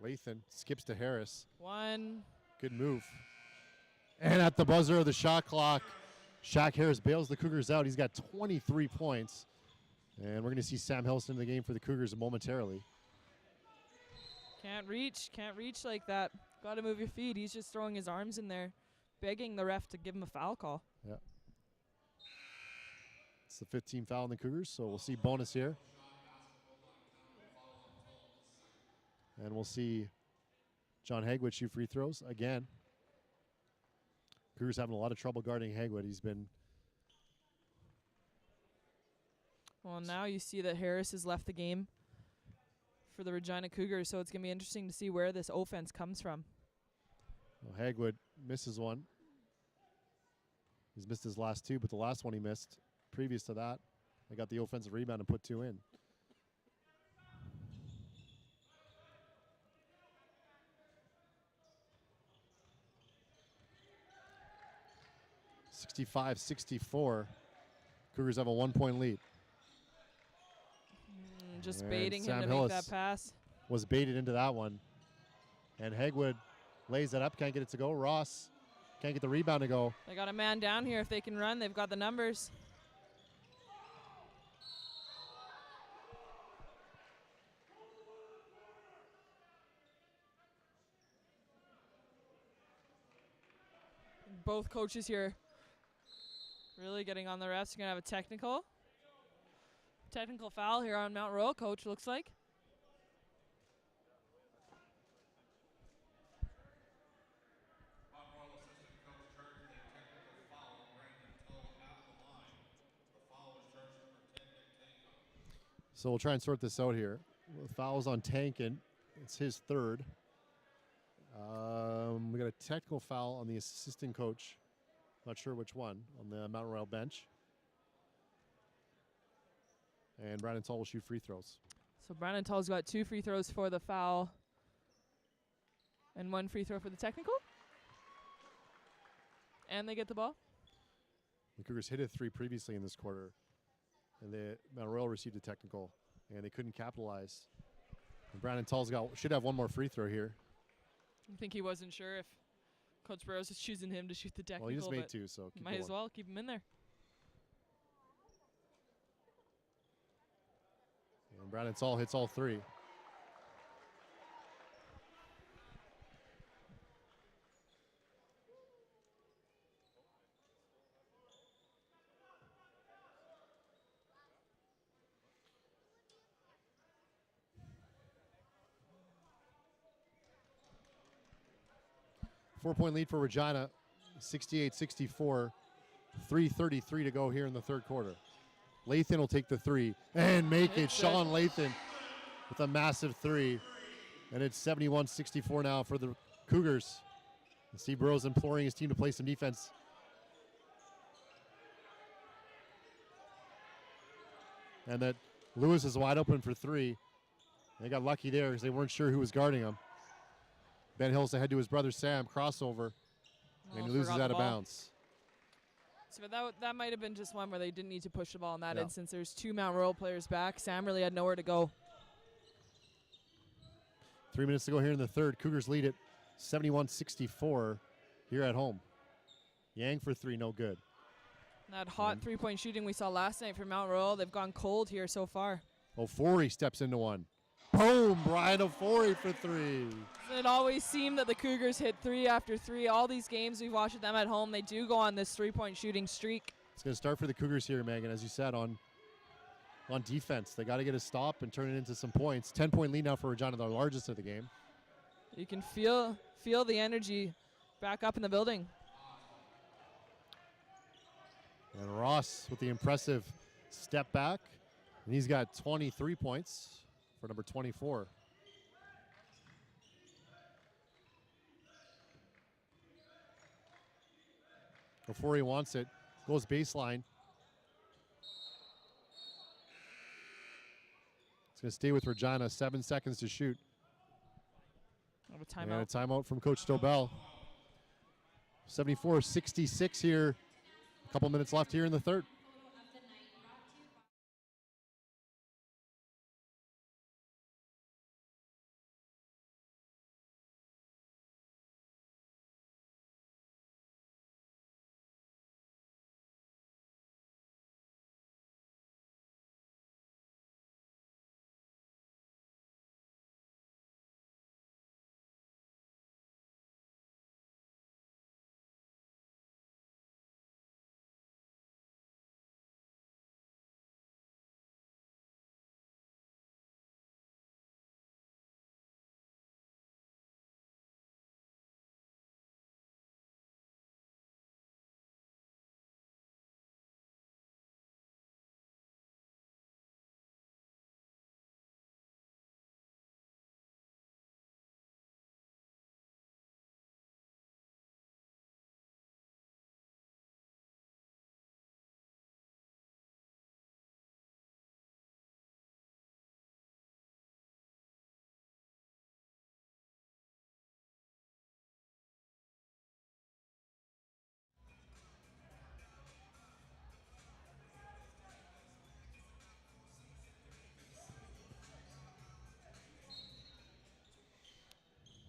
Lathan skips to Harris.
One.
Good move. And at the buzzer of the shot clock, Shaq Harris bails the Cougars out. He's got 23 points. And we're going to see Sam Hilson in the game for the Cougars momentarily.
Can't reach like that. Got to move your feet. He's just throwing his arms in there, begging the ref to give him a foul call.
Yeah. It's the 15th foul on the Cougars, so we'll see bonus here. And we'll see John Hagwood shoot free throws again. Cougars having a lot of trouble guarding Hagwood. He's been...
Well, now you see that Harris has left the game for the Regina Cougars, so it's going to be interesting to see where this offense comes from.
Well, Hagwood misses one. He's missed his last two, but the last one he missed. Previous to that, they got the offensive rebound and put two in. (65-64). Cougars have a 1-point lead.
Just
And
baiting
Sam
him to
Hillis
make that pass.
Was baited into that one. And Hagwood lays it up, can't get it to go. Ross can't get the rebound to go.
They got a man down here. If they can run, they've got the numbers. Both coaches here really getting on the refs. You're going to have a technical foul here on Mount Royal, coach, looks like.
Mount Royal assistant coach charging a technical foul on Brandon Tull at the line. The foul is charged number 10, Nick Tanko.
So we'll try and sort this out here. The foul's on Tankin. It's his third. We got a technical foul on the assistant coach. Not sure which one, on the Mount Royal bench. And Brandon Tull will shoot free throws.
So Brandon Tull's got 2 free throws for the foul and 1 free throw for the technical. And they get the ball.
The Cougars hit a 3 previously in this quarter. And the Mount Royal received a technical, and they couldn't capitalize. And Brandon Tull's should have 1 more free throw here.
I think he wasn't sure if Coach Burrows is choosing him to shoot the technical.
Well, he just made
but
2, so keep
might
going.
as well keep him in there.
And Brandon Tull hits all 3. Four-point lead for Regina, 68-64. 3:33 to go here in the third quarter. Lathan will take the 3 and make it. Sean Lathan with a massive 3. And it's 71-64 now for the Cougars. And Steve Burrows imploring his team to play some defense. And that Lewis is wide open for 3. They got lucky there because they weren't sure who was guarding him. Ben Hills ahead to his brother Sam, crossover, and he loses out of bounds.
So that might have been just one where they didn't need to push the ball in that instance. There's 2 Mount Royal players back. Sam really had nowhere to go.
3 minutes to go here in the third. Cougars lead it 71-64 here at home. Yang for 3, no good.
That hot 3-point shooting we saw last night from Mount Royal, they've gone cold here so far.
Ofori steps into one. Boom, Brian Ofori for 3.
It always seemed that the Cougars hit 3 after 3. All these games we've watched them at home, they do go on this 3-point shooting streak.
It's going to start for the Cougars here, Megan, as you said, on defense. They got to get a stop and turn it into some points. 10-point lead now for Regina, the largest of the game.
You can feel the energy back up in the building.
And Ross with the impressive step back And he's got 23 points for number 24. Before he wants it, goes baseline. It's going to stay with Regina. 7 seconds to shoot.
Have a timeout.
And a timeout from Coach Dobell. 74-66 here. A couple minutes left here in the third.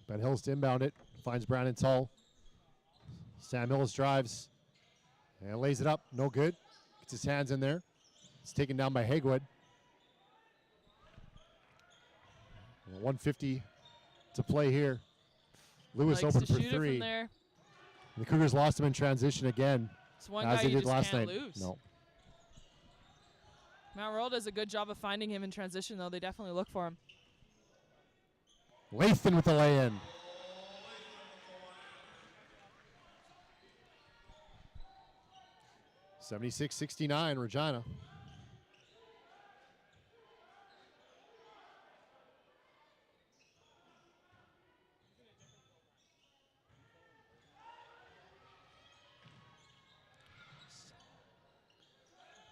Ben Hillis to inbound it. Finds Brandon Tull. Sam Hillis drives and lays it up. No good. Gets his hands in there. It's taken down by Hagwood. 150 to play here. Lewis
Likes
open
to
for
shoot it
three.
from there.
The Cougars lost him in transition again,
It's one
as
guy
they
you
did
just
last
can't
night.
lose.
No.
Mount Royal does a good job of finding him in transition, though. They definitely look for him.
Lathan with the lay-in. (76-69) Regina.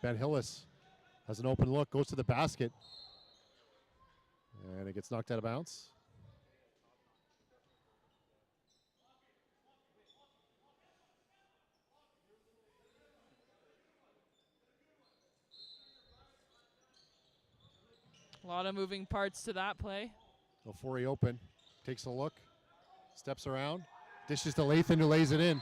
Ben Hillis has an open look, goes to the basket, and it gets knocked out of bounds.
A lot of moving parts to that play.
Before he open, takes a look, steps around, dishes to Lathan, who lays it in.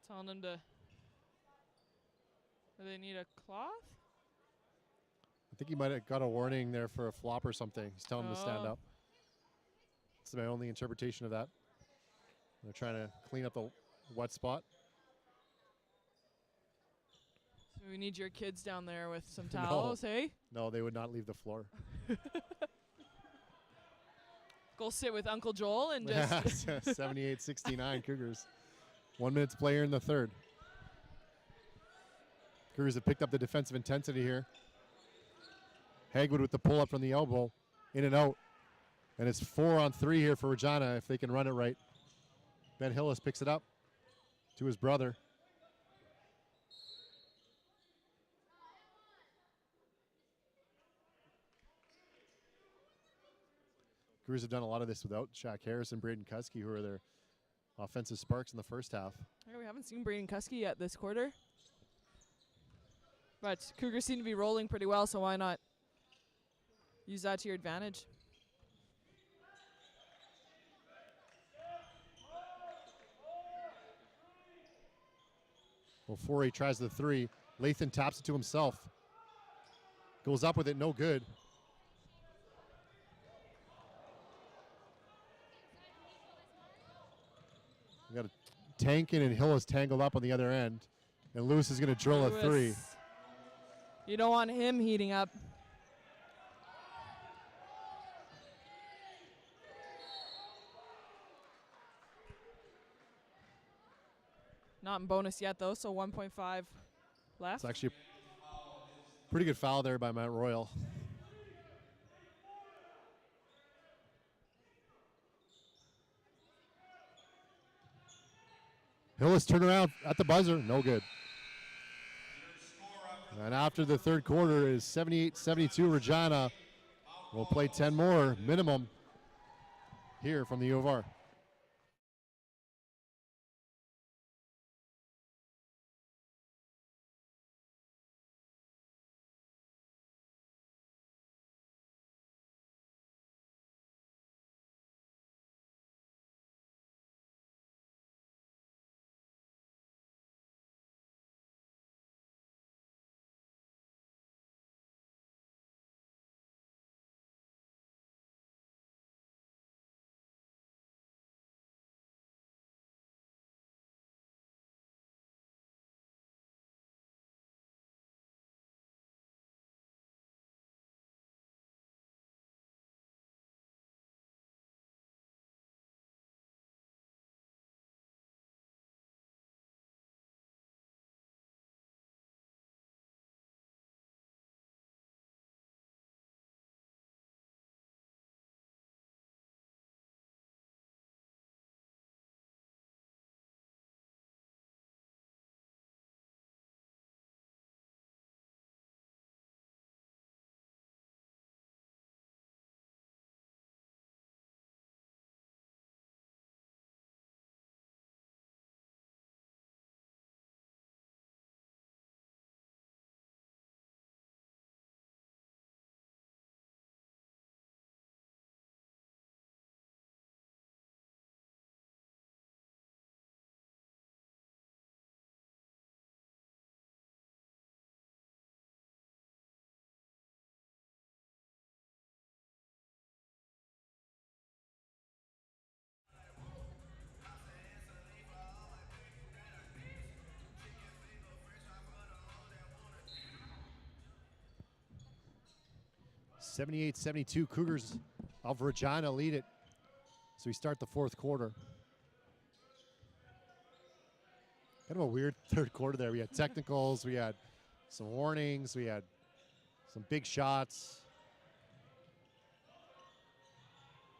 Telling him to. Do they need a cloth?
I think he might have got a warning there for a flop or something. He's telling him to stand
Oh.
up. That's my only interpretation of that. They're trying to clean up the wet spot.
So we need your kids down there with some
No.
towels, hey?
No, they would not leave the floor.
Go sit with Uncle Joel and just.
78-69 Cougars. 1 minute to play here in the third. Cougars have picked up the defensive intensity here. Hagwood with the pull up from the elbow, in and out. And it's 4-on-3 here for Regina if they can run it right. Ben Hillis picks it up to his brother. Cougars have done a lot of this without Shaq Harris and Braden Kuski, who are their offensive sparks in the first half.
Yeah, we haven't seen Braden Kuski yet this quarter. But Cougars seem to be rolling pretty well, so why not use that to your advantage?
Before he tries the three, Lathan taps it to himself. Goes up with it, no good. We got a Tankin and Hillis tangled up on the other end. And Lewis is going to drill a three.
Lewis. You don't want him heating up. Not in bonus yet, though, so 1.5 left.
It's actually a pretty good foul there by Matt Royal. Hillis turnaround at the buzzer, no good. And after the third quarter is 78-72 Regina. We'll play 10 more minimum here from the U of R. (78-72) Cougars of Regina lead it. So we start the fourth quarter. Kind of a weird third quarter there. We had technicals, we had some warnings, we had some big shots.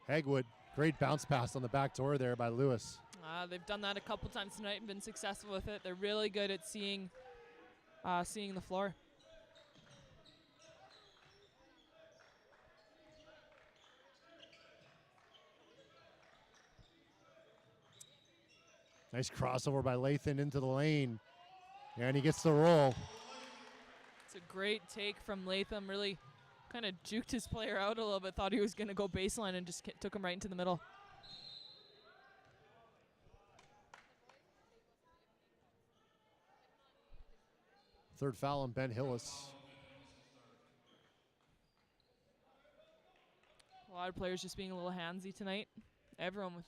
Hagwood, great bounce pass on the back door there by Lewis.
They've done that a couple times tonight and been successful with it. They're really good at seeing the floor.
Nice crossover by Lathan into the lane. And he gets the roll.
It's a great take from Latham. Really kind of juked his player out a little bit. Thought he was going to go baseline and just took him right into the middle.
Third foul on Ben Hillis.
A lot of players just being a little handsy tonight. Everyone with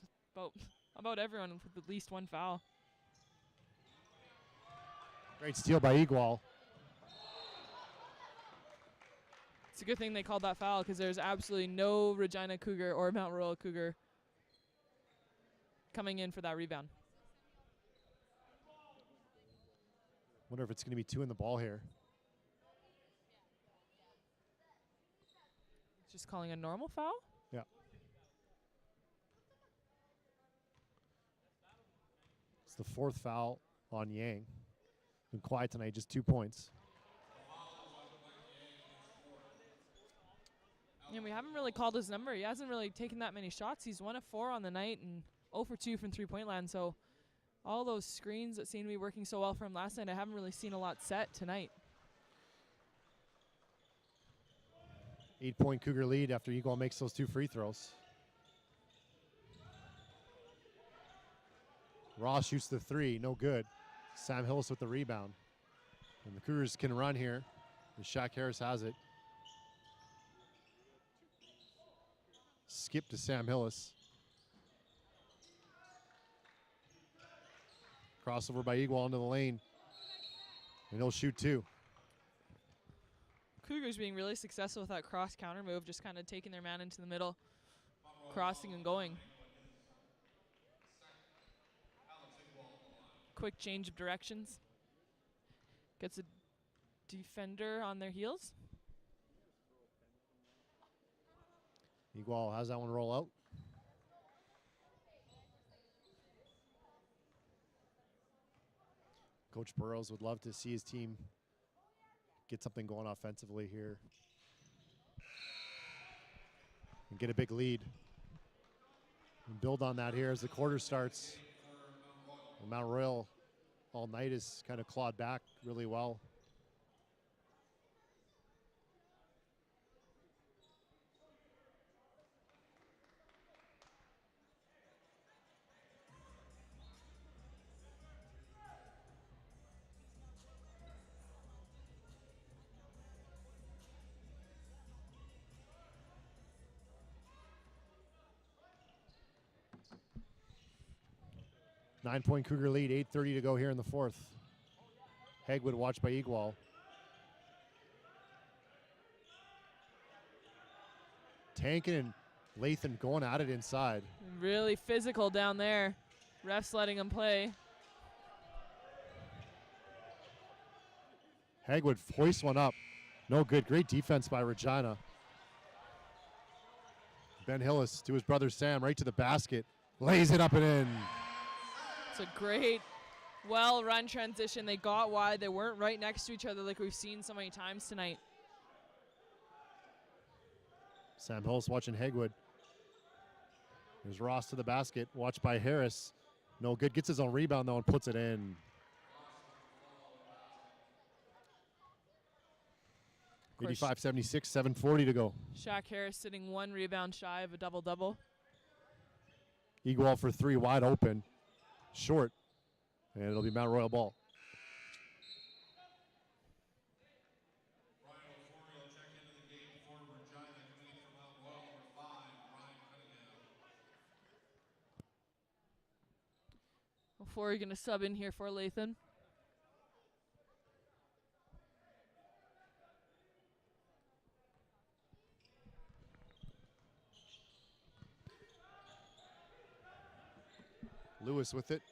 about everyone with at least one foul.
Great steal by Igual.
It's a good thing they called that foul because there's absolutely no Regina Cougar or Mount Royal Cougar coming in for that rebound.
Wonder if it's going to be two in the ball here.
Just calling a normal foul?
Yeah. It's the fourth foul on Yang. Been quiet tonight, just 2 points.
Yeah, we haven't really called his number. He hasn't really taken that many shots. He's 1 of 4 on the night and 0 for 2 from three-point land. So all those screens that seemed to be working so well for him last night, I haven't really seen a lot set tonight.
8-point Cougar lead after Igual makes those 2 free throws. Ross shoots the 3, no good. Sam Hillis with the rebound. And the Cougars can run here. And Shaq Harris has it. Skip to Sam Hillis. Crossover by Igual into the lane. And he'll shoot 2.
Cougars being really successful with that cross counter move, just kind of taking their man into the middle, crossing and going. quick change of directions. Gets a defender on their heels.
Igual has that one roll out. Coach Burrows would love to see his team get something going offensively here and get a big lead. And build on that here as the quarter starts. And Mount Royal all night has kind of clawed back really well. Nine-point Cougar lead, 8:30 to go here in the fourth. Hegwood watched by Igual. Tankin and Lathan going at it inside.
Really physical down there. Refs letting him play.
Hegwood hoists one up. No good. Great defense by Regina. Ben Hillis to his brother Sam, right to the basket. Lays it up and in.
It's a great, well-run transition. They got wide. They weren't right next to each other like we've seen so many times tonight.
Sam Hillis watching Hegwood. There's Ross to the basket. Watched by Harris. No good. Gets his own rebound, though, and puts it in.
Of course,
85-76, 7:40 to go.
Shaq Harris sitting one rebound shy of a double-double.
Igual for three, wide open. Short. And it'll be Mount Royal ball.
Ryan O'Fory will check into the game for Regina. Coming in from Mount Royal, number 5, Ryan Cunningham.
Before you're going to sub in here for Lathan.
Lewis with it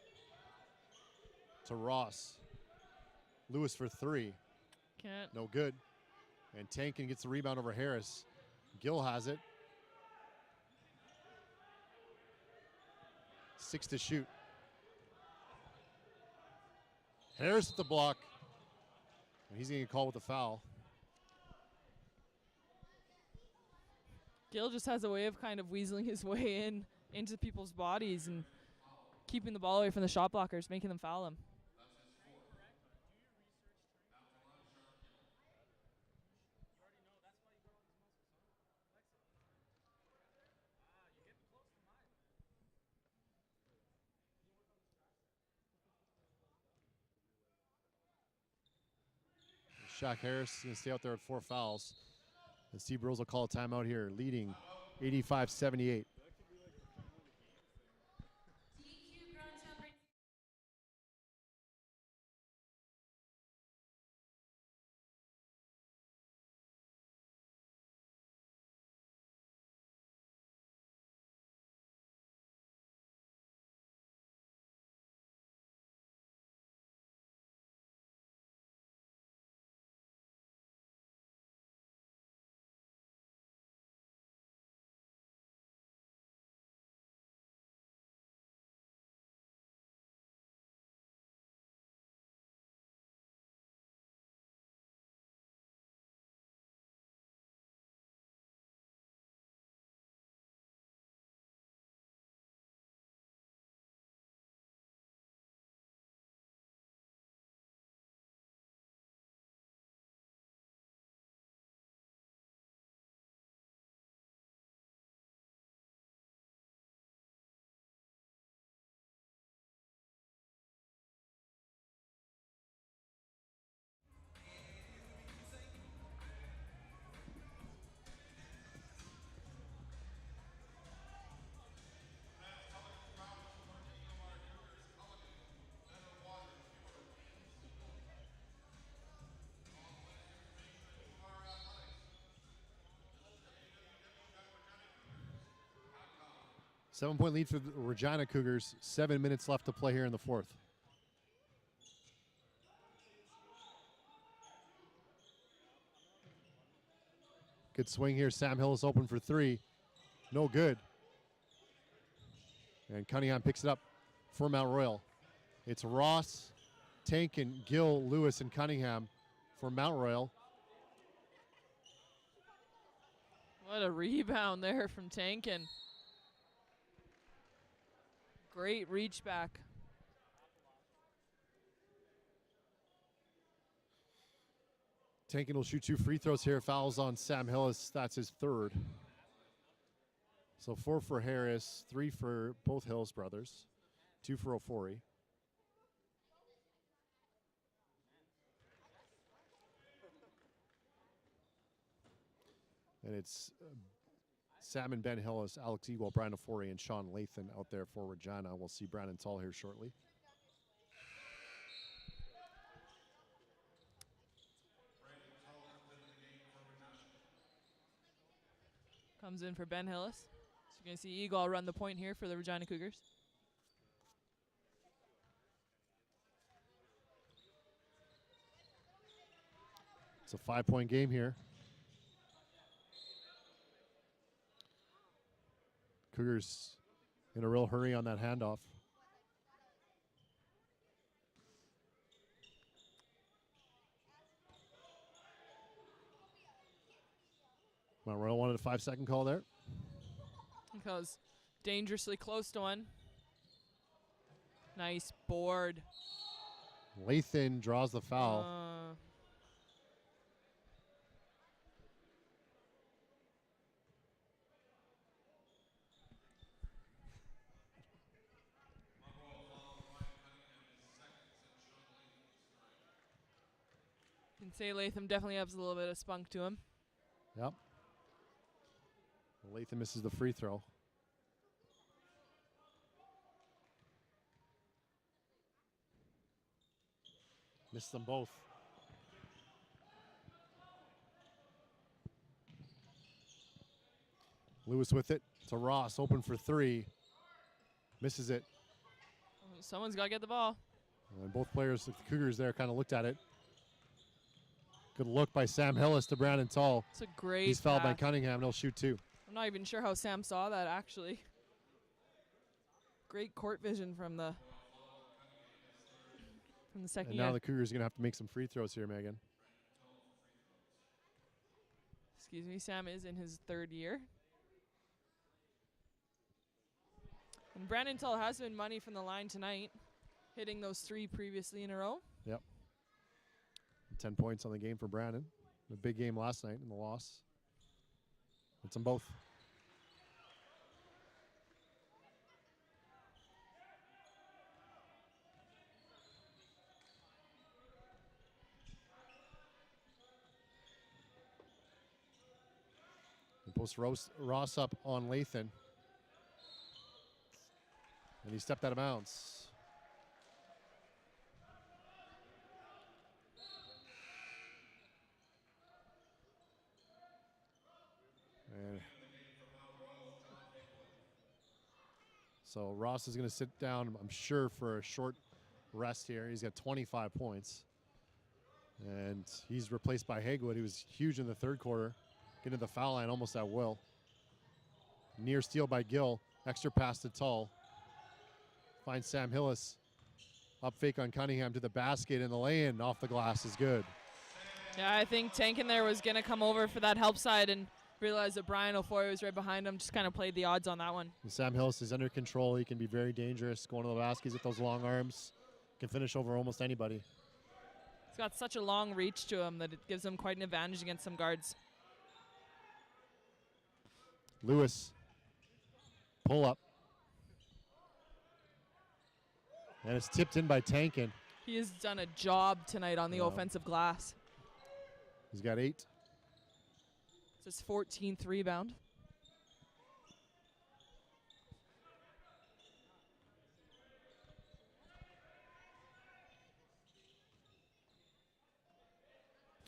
to Ross. Lewis for three.
Can't.
No good. And Tankin gets the rebound over Harris. Gill has it. 6 to shoot. Harris at the block. And he's going to get called with a foul.
Gill just has a way of kind of weaseling his way into people's bodies and keeping the ball away from the shot blockers, making them foul him.
Shaq Harris is going to stay out there at 4 fouls. And Steve Burrows will call a timeout here, leading 85-78. 7-point lead for the Regina Cougars. 7 minutes left to play here in the fourth. Good swing here. Sam Hillis open for three. No good. And Cunningham picks it up for Mount Royal. It's Ross, Tankin, Gill, Lewis, and Cunningham for Mount Royal.
What a rebound there from Tankin. Great reach back.
Tankin will shoot 2 free throws here. Fouls on Sam Hillis. That's his third. So 4 for Harris, 3 for both Hillis brothers, 2 for Ofori. And it's Sam and Ben Hillis, Alex Eagle, Brian Ofori, and Sean Lathan out there for Regina. We'll see Brandon Tall here shortly.
Comes in for Ben Hillis. So you're going to see Eagle run the point here for the Regina Cougars.
It's a 5-point game here. Cougars in a real hurry on that handoff. Mount Royal wanted a 5-second call there.
Because dangerously close to one. Nice board.
Lathan draws the foul.
You can say Latham definitely has a little bit of spunk to him.
Yep. Lathan misses the free throw. Missed them both. Lewis with it to Ross, open for 3. Misses it.
Someone's got to get the ball.
And both players, the Cougars there, kind of looked at it. Good look by Sam Hillis to Brandon Tall.
It's a great
He's fouled by
pass.
Cunningham. They'll shoot 2.
I'm not even sure how Sam saw that, actually. Great court vision from the second
And now
year.
the Cougars are going to have to make some free throws here, Megan.
Excuse me, Sam is in his 3rd year. And Brandon Tull has been money from the line tonight, hitting those 3 previously in a row.
Yep. 10 points on the game for Brandon. A big game last night in the loss. It's them both. He posts Ross up on Lathan. And he stepped out of bounds. And so Ross is going to sit down, I'm sure, for a short rest here. He's got 25 points. And he's replaced by Hagwood, who was huge in the 3rd quarter. Getting to the foul line almost at will. Near steal by Gill. Extra pass to Tull. Finds Sam Hillis. Up fake on Cunningham to the basket, and the lay-in off the glass is good.
Yeah, I think Tankin there was going to come over for that help side and realize that Brian O'Foy was right behind him. Just kind of played the odds on that one.
And Sam Hillis is under control. He can be very dangerous going to the baskets with those long arms. Can finish over almost anybody.
He's got such a long reach to him that it gives him quite an advantage against some guards.
Lewis. Pull up. And it's tipped in by Tankin.
He has done a job tonight on the offensive glass.
He's got 8.
It's his 14th rebound.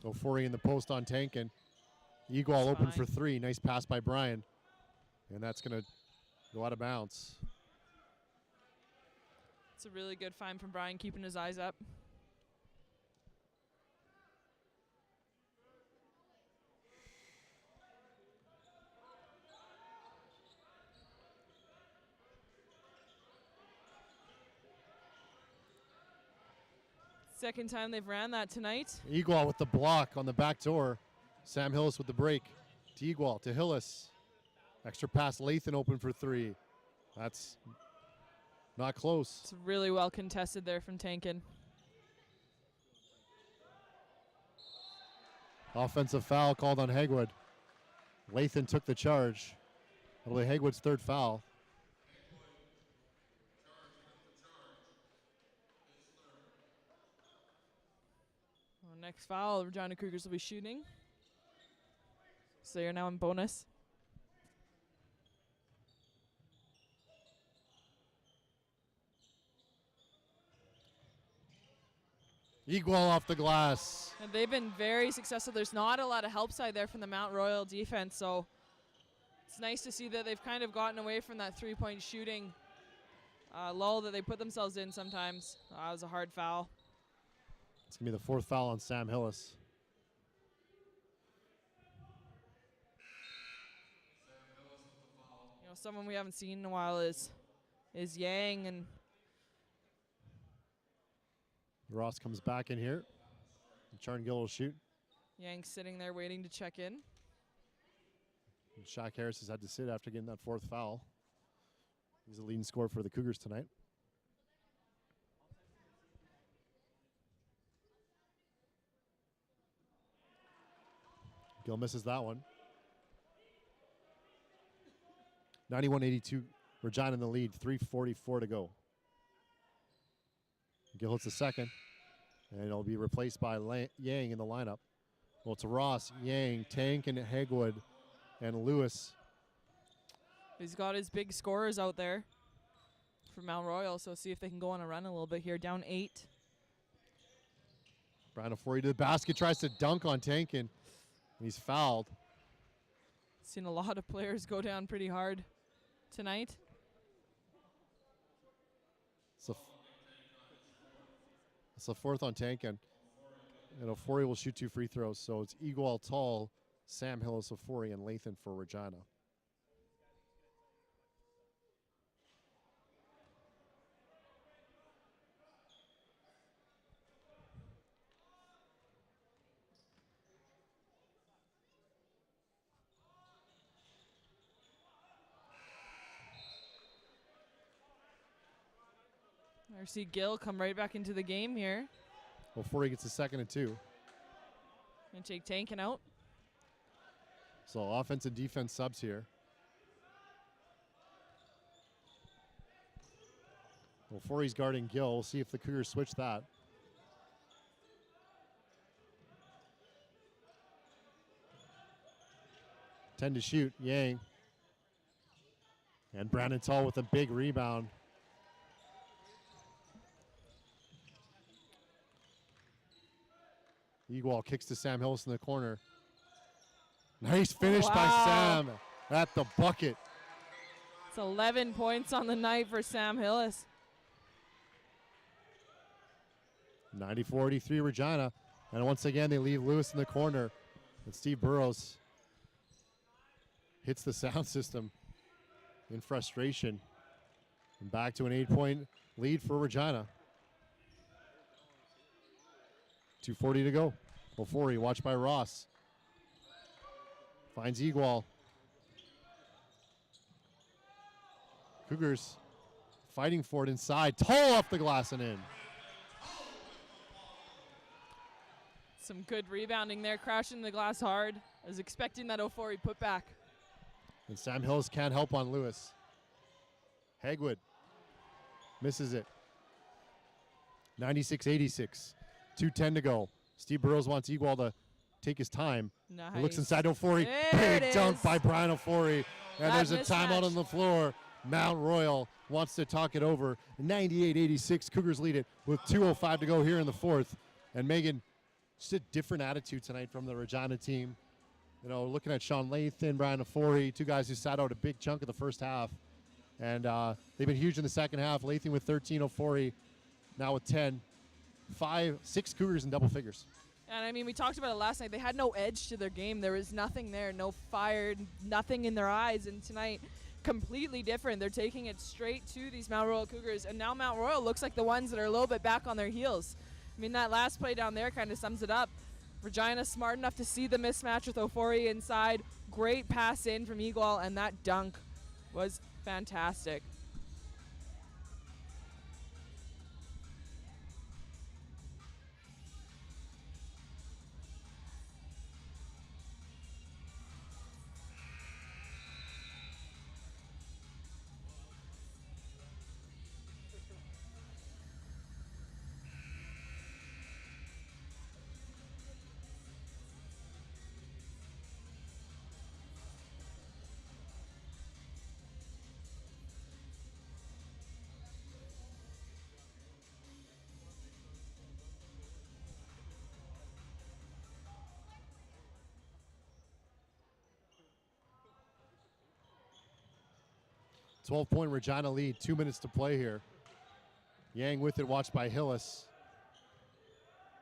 Ofori in the post on Tankin. Eagle open for 3. Nice pass by Brian. And that's going to go out of bounds.
It's a really good find from Brian, keeping his eyes up. Second time they've ran that tonight.
Igual with the block on the back door. Sam Hillis with the break. To Igual, to Hillis. Extra pass, Lathan open for three. That's not close.
It's really well contested there from Tankin.
Offensive foul called on Hegwood. Lathan took the charge. That'll be Hegwood's third foul.
Well, next foul, Regina Cougars will be shooting. So you're now in bonus.
Igual off the glass.
And they've been very successful. There's not a lot of help side there from the Mount Royal defense, so it's nice to see that they've kind of gotten away from that three-point shooting lull that they put themselves in sometimes. That was a hard foul.
It's going to be the fourth foul on Sam Hillis.
You know, someone we haven't seen in a while is Yang, and
Ross comes back in here. Charngill will shoot.
Yang sitting there waiting to check in.
And Shaq Harris has had to sit after getting that fourth foul. He's the leading scorer for the Cougars tonight. Gill misses that one. 91-82, Regina in the lead, 3:44 to go. Gill hits the second, and it'll be replaced by Yang in the lineup. Well, it's Ross, Yang, Tank, and Hegwood, and Lewis.
He's got his big scorers out there for Mount Royal, so see if they can go on a run a little bit here. Down 8.
Brian Ofori to the basket, tries to dunk on Tankin, and he's fouled.
Seen a lot of players go down pretty hard tonight.
It's the fourth on Tankin. And Ofori will shoot 2 free throws, so it's Igual Tall, Sam Hillis, Ofori, and Lathan for Regina.
I see Gill come right back into the game here.
Ofori gets the second and 2.
And take Tankin out.
So offense and defense subs here. Ofori's guarding Gill. We'll see if the Cougars switch that. Ten to shoot, Yang. And Brandon Tall with a big rebound. Igual kicks to Sam Hillis in the corner. Nice finish by Sam at the bucket.
It's 11 points on the night for Sam Hillis.
94-83 Regina. And once again, they leave Lewis in the corner. And Steve Burrows hits the sound system in frustration. And back to an 8-point lead for Regina. 2:40 to go. Ofori, watched by Ross. Finds Igual. Cougars fighting for it inside. Tall off the glass and in.
Some good rebounding there, crashing the glass hard. I was expecting that Ofori put back.
And Sam Hillis can't help on Lewis. Hegwood misses it. 96-86. 2:10 to go. Steve Burrows wants Igual to take his time.
Nice.
He looks inside Ofori.
There
Big
it
dunk
is.
by Brian Ofori. And
That
there's a timeout
mismatch.
on the floor. Mount Royal wants to talk it over. 98-86. Cougars lead it with 2:05 to go here in the fourth. And Megan, just a different attitude tonight from the Regina team. You know, looking at Sean Lathan, Brian Ofori, two guys who sat out a big chunk of the first half. And they've been huge in the second half. Lathan with 13, Ofori now with 10. 6 Cougars in double figures.
And I mean, we talked about it last night. They had no edge to their game. There was nothing there, no fire, nothing in their eyes. And tonight, completely different. They're taking it straight to these Mount Royal Cougars. And now Mount Royal looks like the ones that are a little bit back on their heels. mean, that last play down there kind of sums it up. Regina smart enough to see the mismatch with Ofori inside. Great pass in from Eagle, and that dunk was fantastic.
Point Regina lead, 2 minutes to play here. Yang with it, watched by Hillis.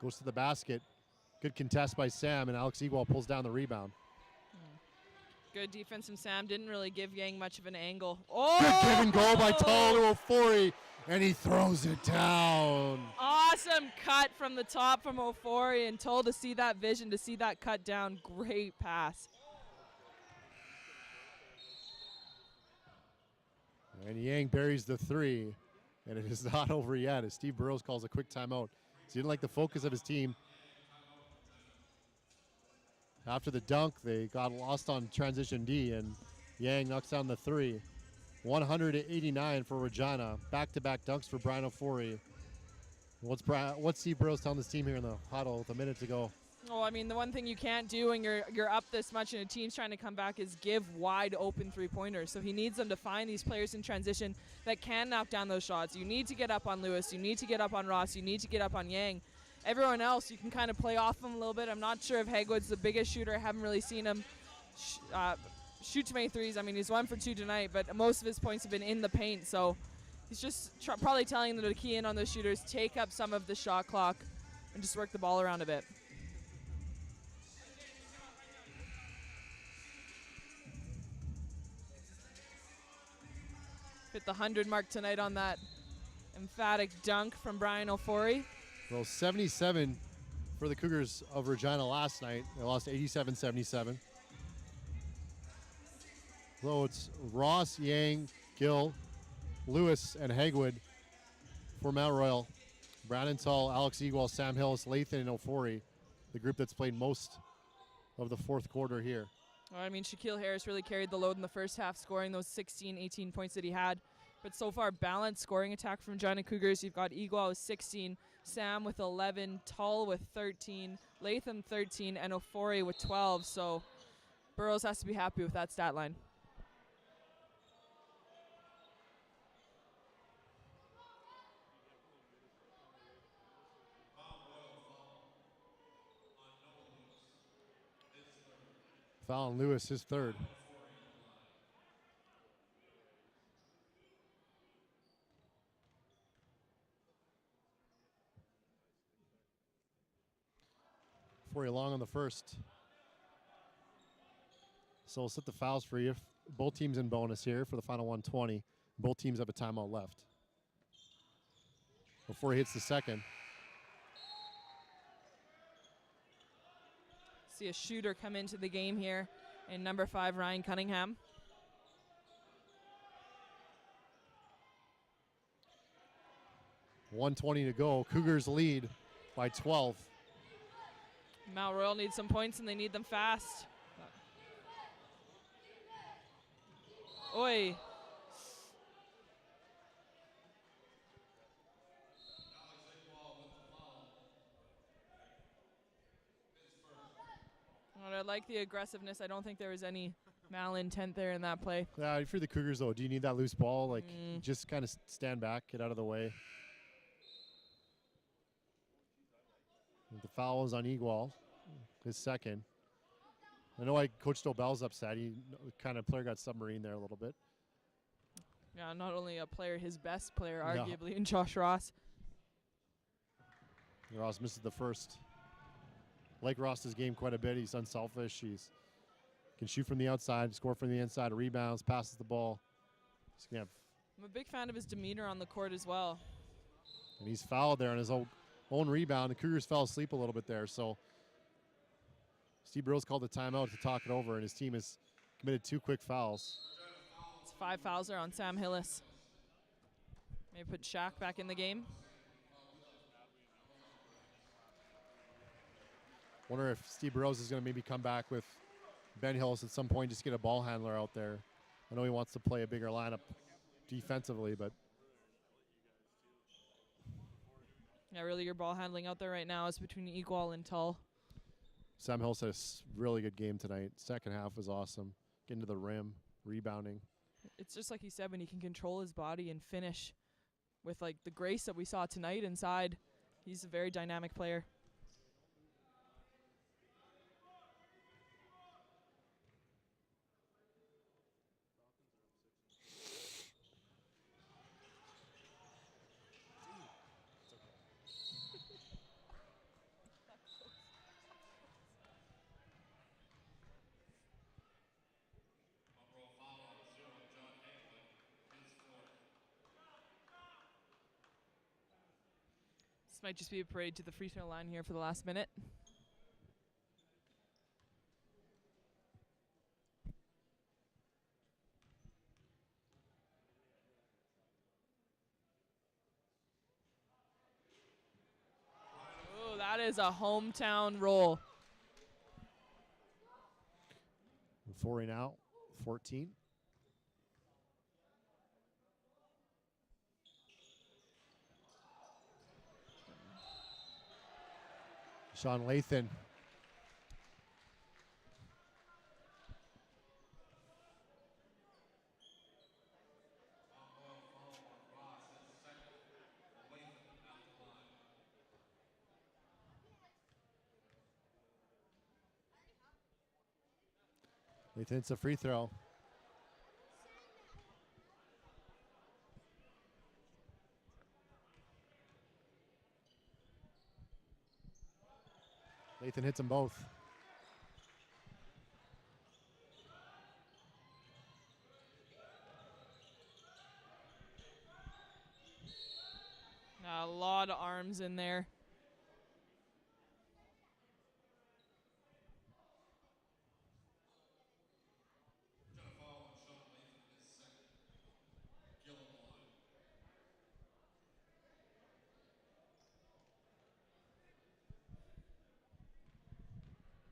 Goes to the basket. Good contest by Sam, and Alex Igual pulls down the rebound.
Good defense from Sam. Didn't really give Yang much of an angle.
Good
Oh!
give and go by Tolo Ofori, and he throws it down.
Awesome cut from the top from Ofori, and told to see that vision, to see that cut down. Great pass.
And Yang buries the three, and it is not over yet as Steve Burrows calls a quick timeout. He didn't like the focus of his team. After the dunk, they got lost on transition D, and Yang knocks down the three. 189 for Regina. Back-to-back dunks for Brian Ofori. What's Steve Burrows telling this team here in the huddle with a minute to go?
Oh, I mean, the one thing you can't do when you're up this much and a team's trying to come back is give wide open three-pointers. So he needs them to find these players in transition that can knock down those shots. You need to get up on Lewis. You need to get up on Ross. You need to get up on Yang. Everyone else, you can kind of play off them a little bit. I'm not sure if Hagwood's the biggest shooter. I haven't really seen him shoot too many threes. I mean, he's 1 for 2 tonight, but most of his points have been in the paint. So he's just probably telling them to key in on those shooters, take up some of the shot clock, and just work the ball around a bit. Hit the 100 mark tonight on that emphatic dunk from Brian Ofori.
Well, 77 for the Cougars of Regina last night. They lost 87-77. So it's Ross, Yang, Gill, Lewis, and Hagwood for Mount Royal. Brandon Tull, Alex Igual, Sam Hillis, Lathan, and Ofori, the group that's played most of the fourth quarter here.
Well, I mean, Shaquille Harris really carried the load in the first half, scoring those 16, 18 points that he had. But so far, balanced scoring attack from Regina Cougars. You've got Igual with 16, Sam with 11, Tull with 13, Latham 13, and Ofori with 12. So Burrows has to be happy with that stat line.
Foul on Lewis, his third. Ofori long on the first. So we'll set the fouls for you. Both teams in bonus here for the final 120. Both teams have a timeout left. Before he hits the second.
See a shooter come into the game here in number 5, Ryan Cunningham.
.120 to go. Cougars lead by 12.
Mount Royal needs some points, and they need them fast. Oi. Well, I like the aggressiveness. I don't think there was any malintent there in that play.
Yeah, if you're the Cougars, though, do you need that loose ball? Like, just kind of stand back, get out of the way. The foul is on Igual, his second. I know Coach Dobell's upset. He kind of player got submarine there a little bit.
Yeah, not only a player, his best player, arguably, in Josh Ross.
Ross misses the first. Like Ross's game quite a bit. He's unselfish. He's can shoot from the outside, score from the inside, rebounds, passes the ball.
I'm a big fan of his demeanor on the court as well.
And he's fouled there on his own own rebound. The Cougars fell asleep a little bit there, so Steve Burrows called the timeout to talk it over, and his team has committed 2 quick fouls.
It's 5 fouls there on Sam Hillis. Maybe put Shaq back in the game.
Wonder if Steve Burrows is going to maybe come back with Ben Hillis at some point, just get a ball handler out there. I know he wants to play a bigger lineup defensively, but
Yeah, really your ball handling out there right now is between Equal and Tull.
Sam Hillis had a really good game tonight. Second half was awesome. Getting to the rim, rebounding.
It's just like he said, when he can control his body and finish with like the grace that we saw tonight inside, he's a very dynamic player. This might just be a parade to the free throw line here for the last minute. Oh, that is a hometown roll.
4 out, 14. Sean Lathan. Lathan hits a free throw. Lathan hits them both.
A lot of arms in there.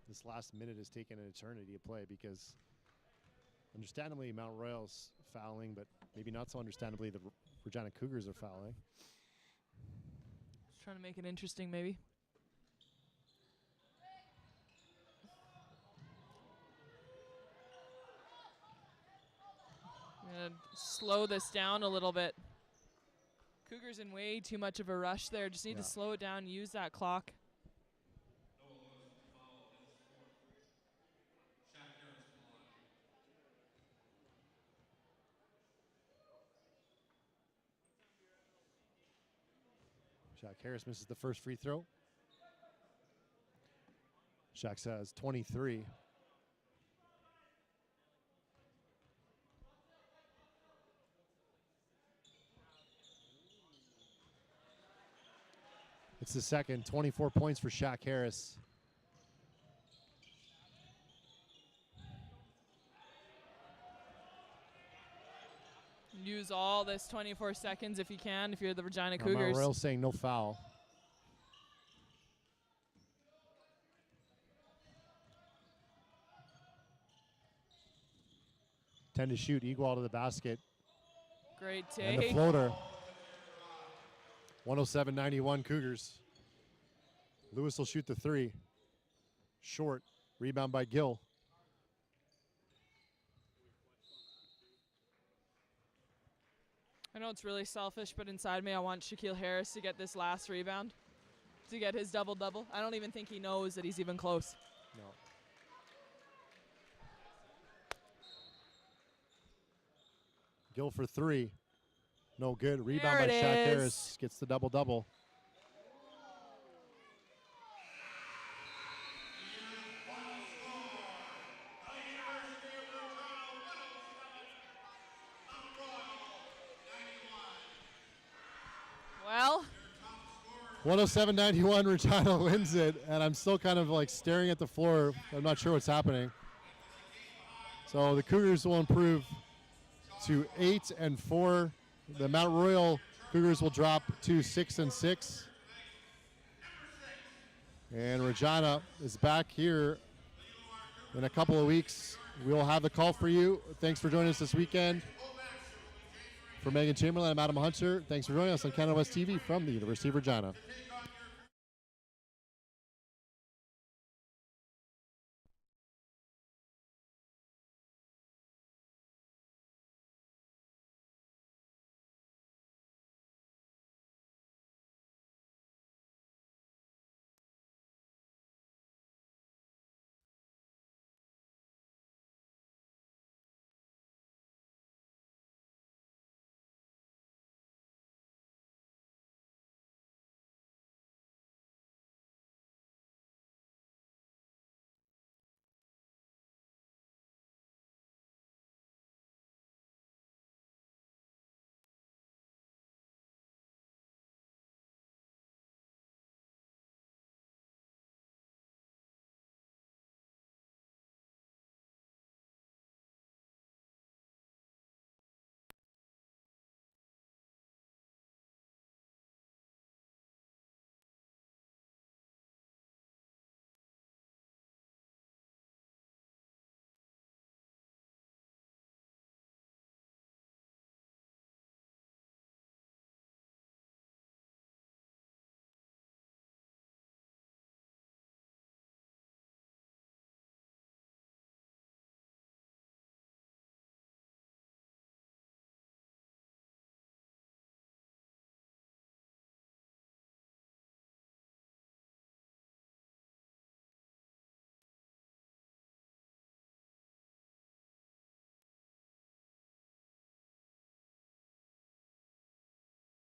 This last minute has taken an eternity to play because understandably Mount Royal's fouling, but maybe not so understandably the Regina Cougars are fouling.
Just trying to make it interesting maybe. Gonna slow this down a little bit. Cougars in way too much of a rush there. Just need to slow it down, use that clock.
Shaq Harris misses the first free throw. Shaq says 23. It's the second, 24 points for Shaq Harris.
Use all this 24 seconds if you can, if you're the Regina
Mount
Cougars.
Royal saying no foul. Tend to shoot, equal to the basket.
Great
And the
take.
floater. 107-91 Cougars. Lewis will shoot the 3. Short. Rebound by Gill.
I know it's really selfish, but inside me I want Shaquille Harris to get this last rebound, to get his double-double. I don't even think he knows that he's even close.
No. Gill for 3. No good. Rebound by
There it
Shaq
is.
Harris. Gets the double-double.
Well,
107-91, Regina wins it, and I'm still kind of like staring at the floor. I'm not sure what's happening. So the Cougars will improve to 8-4. The Mount Royal Cougars will drop to 6-6. And Regina is back here in a couple of weeks. We will have the call for you. Thanks for joining us this weekend. For Megan Chamberlain, I'm Adam Hunter. Thanks for joining us on Canada West TV from the University of Regina.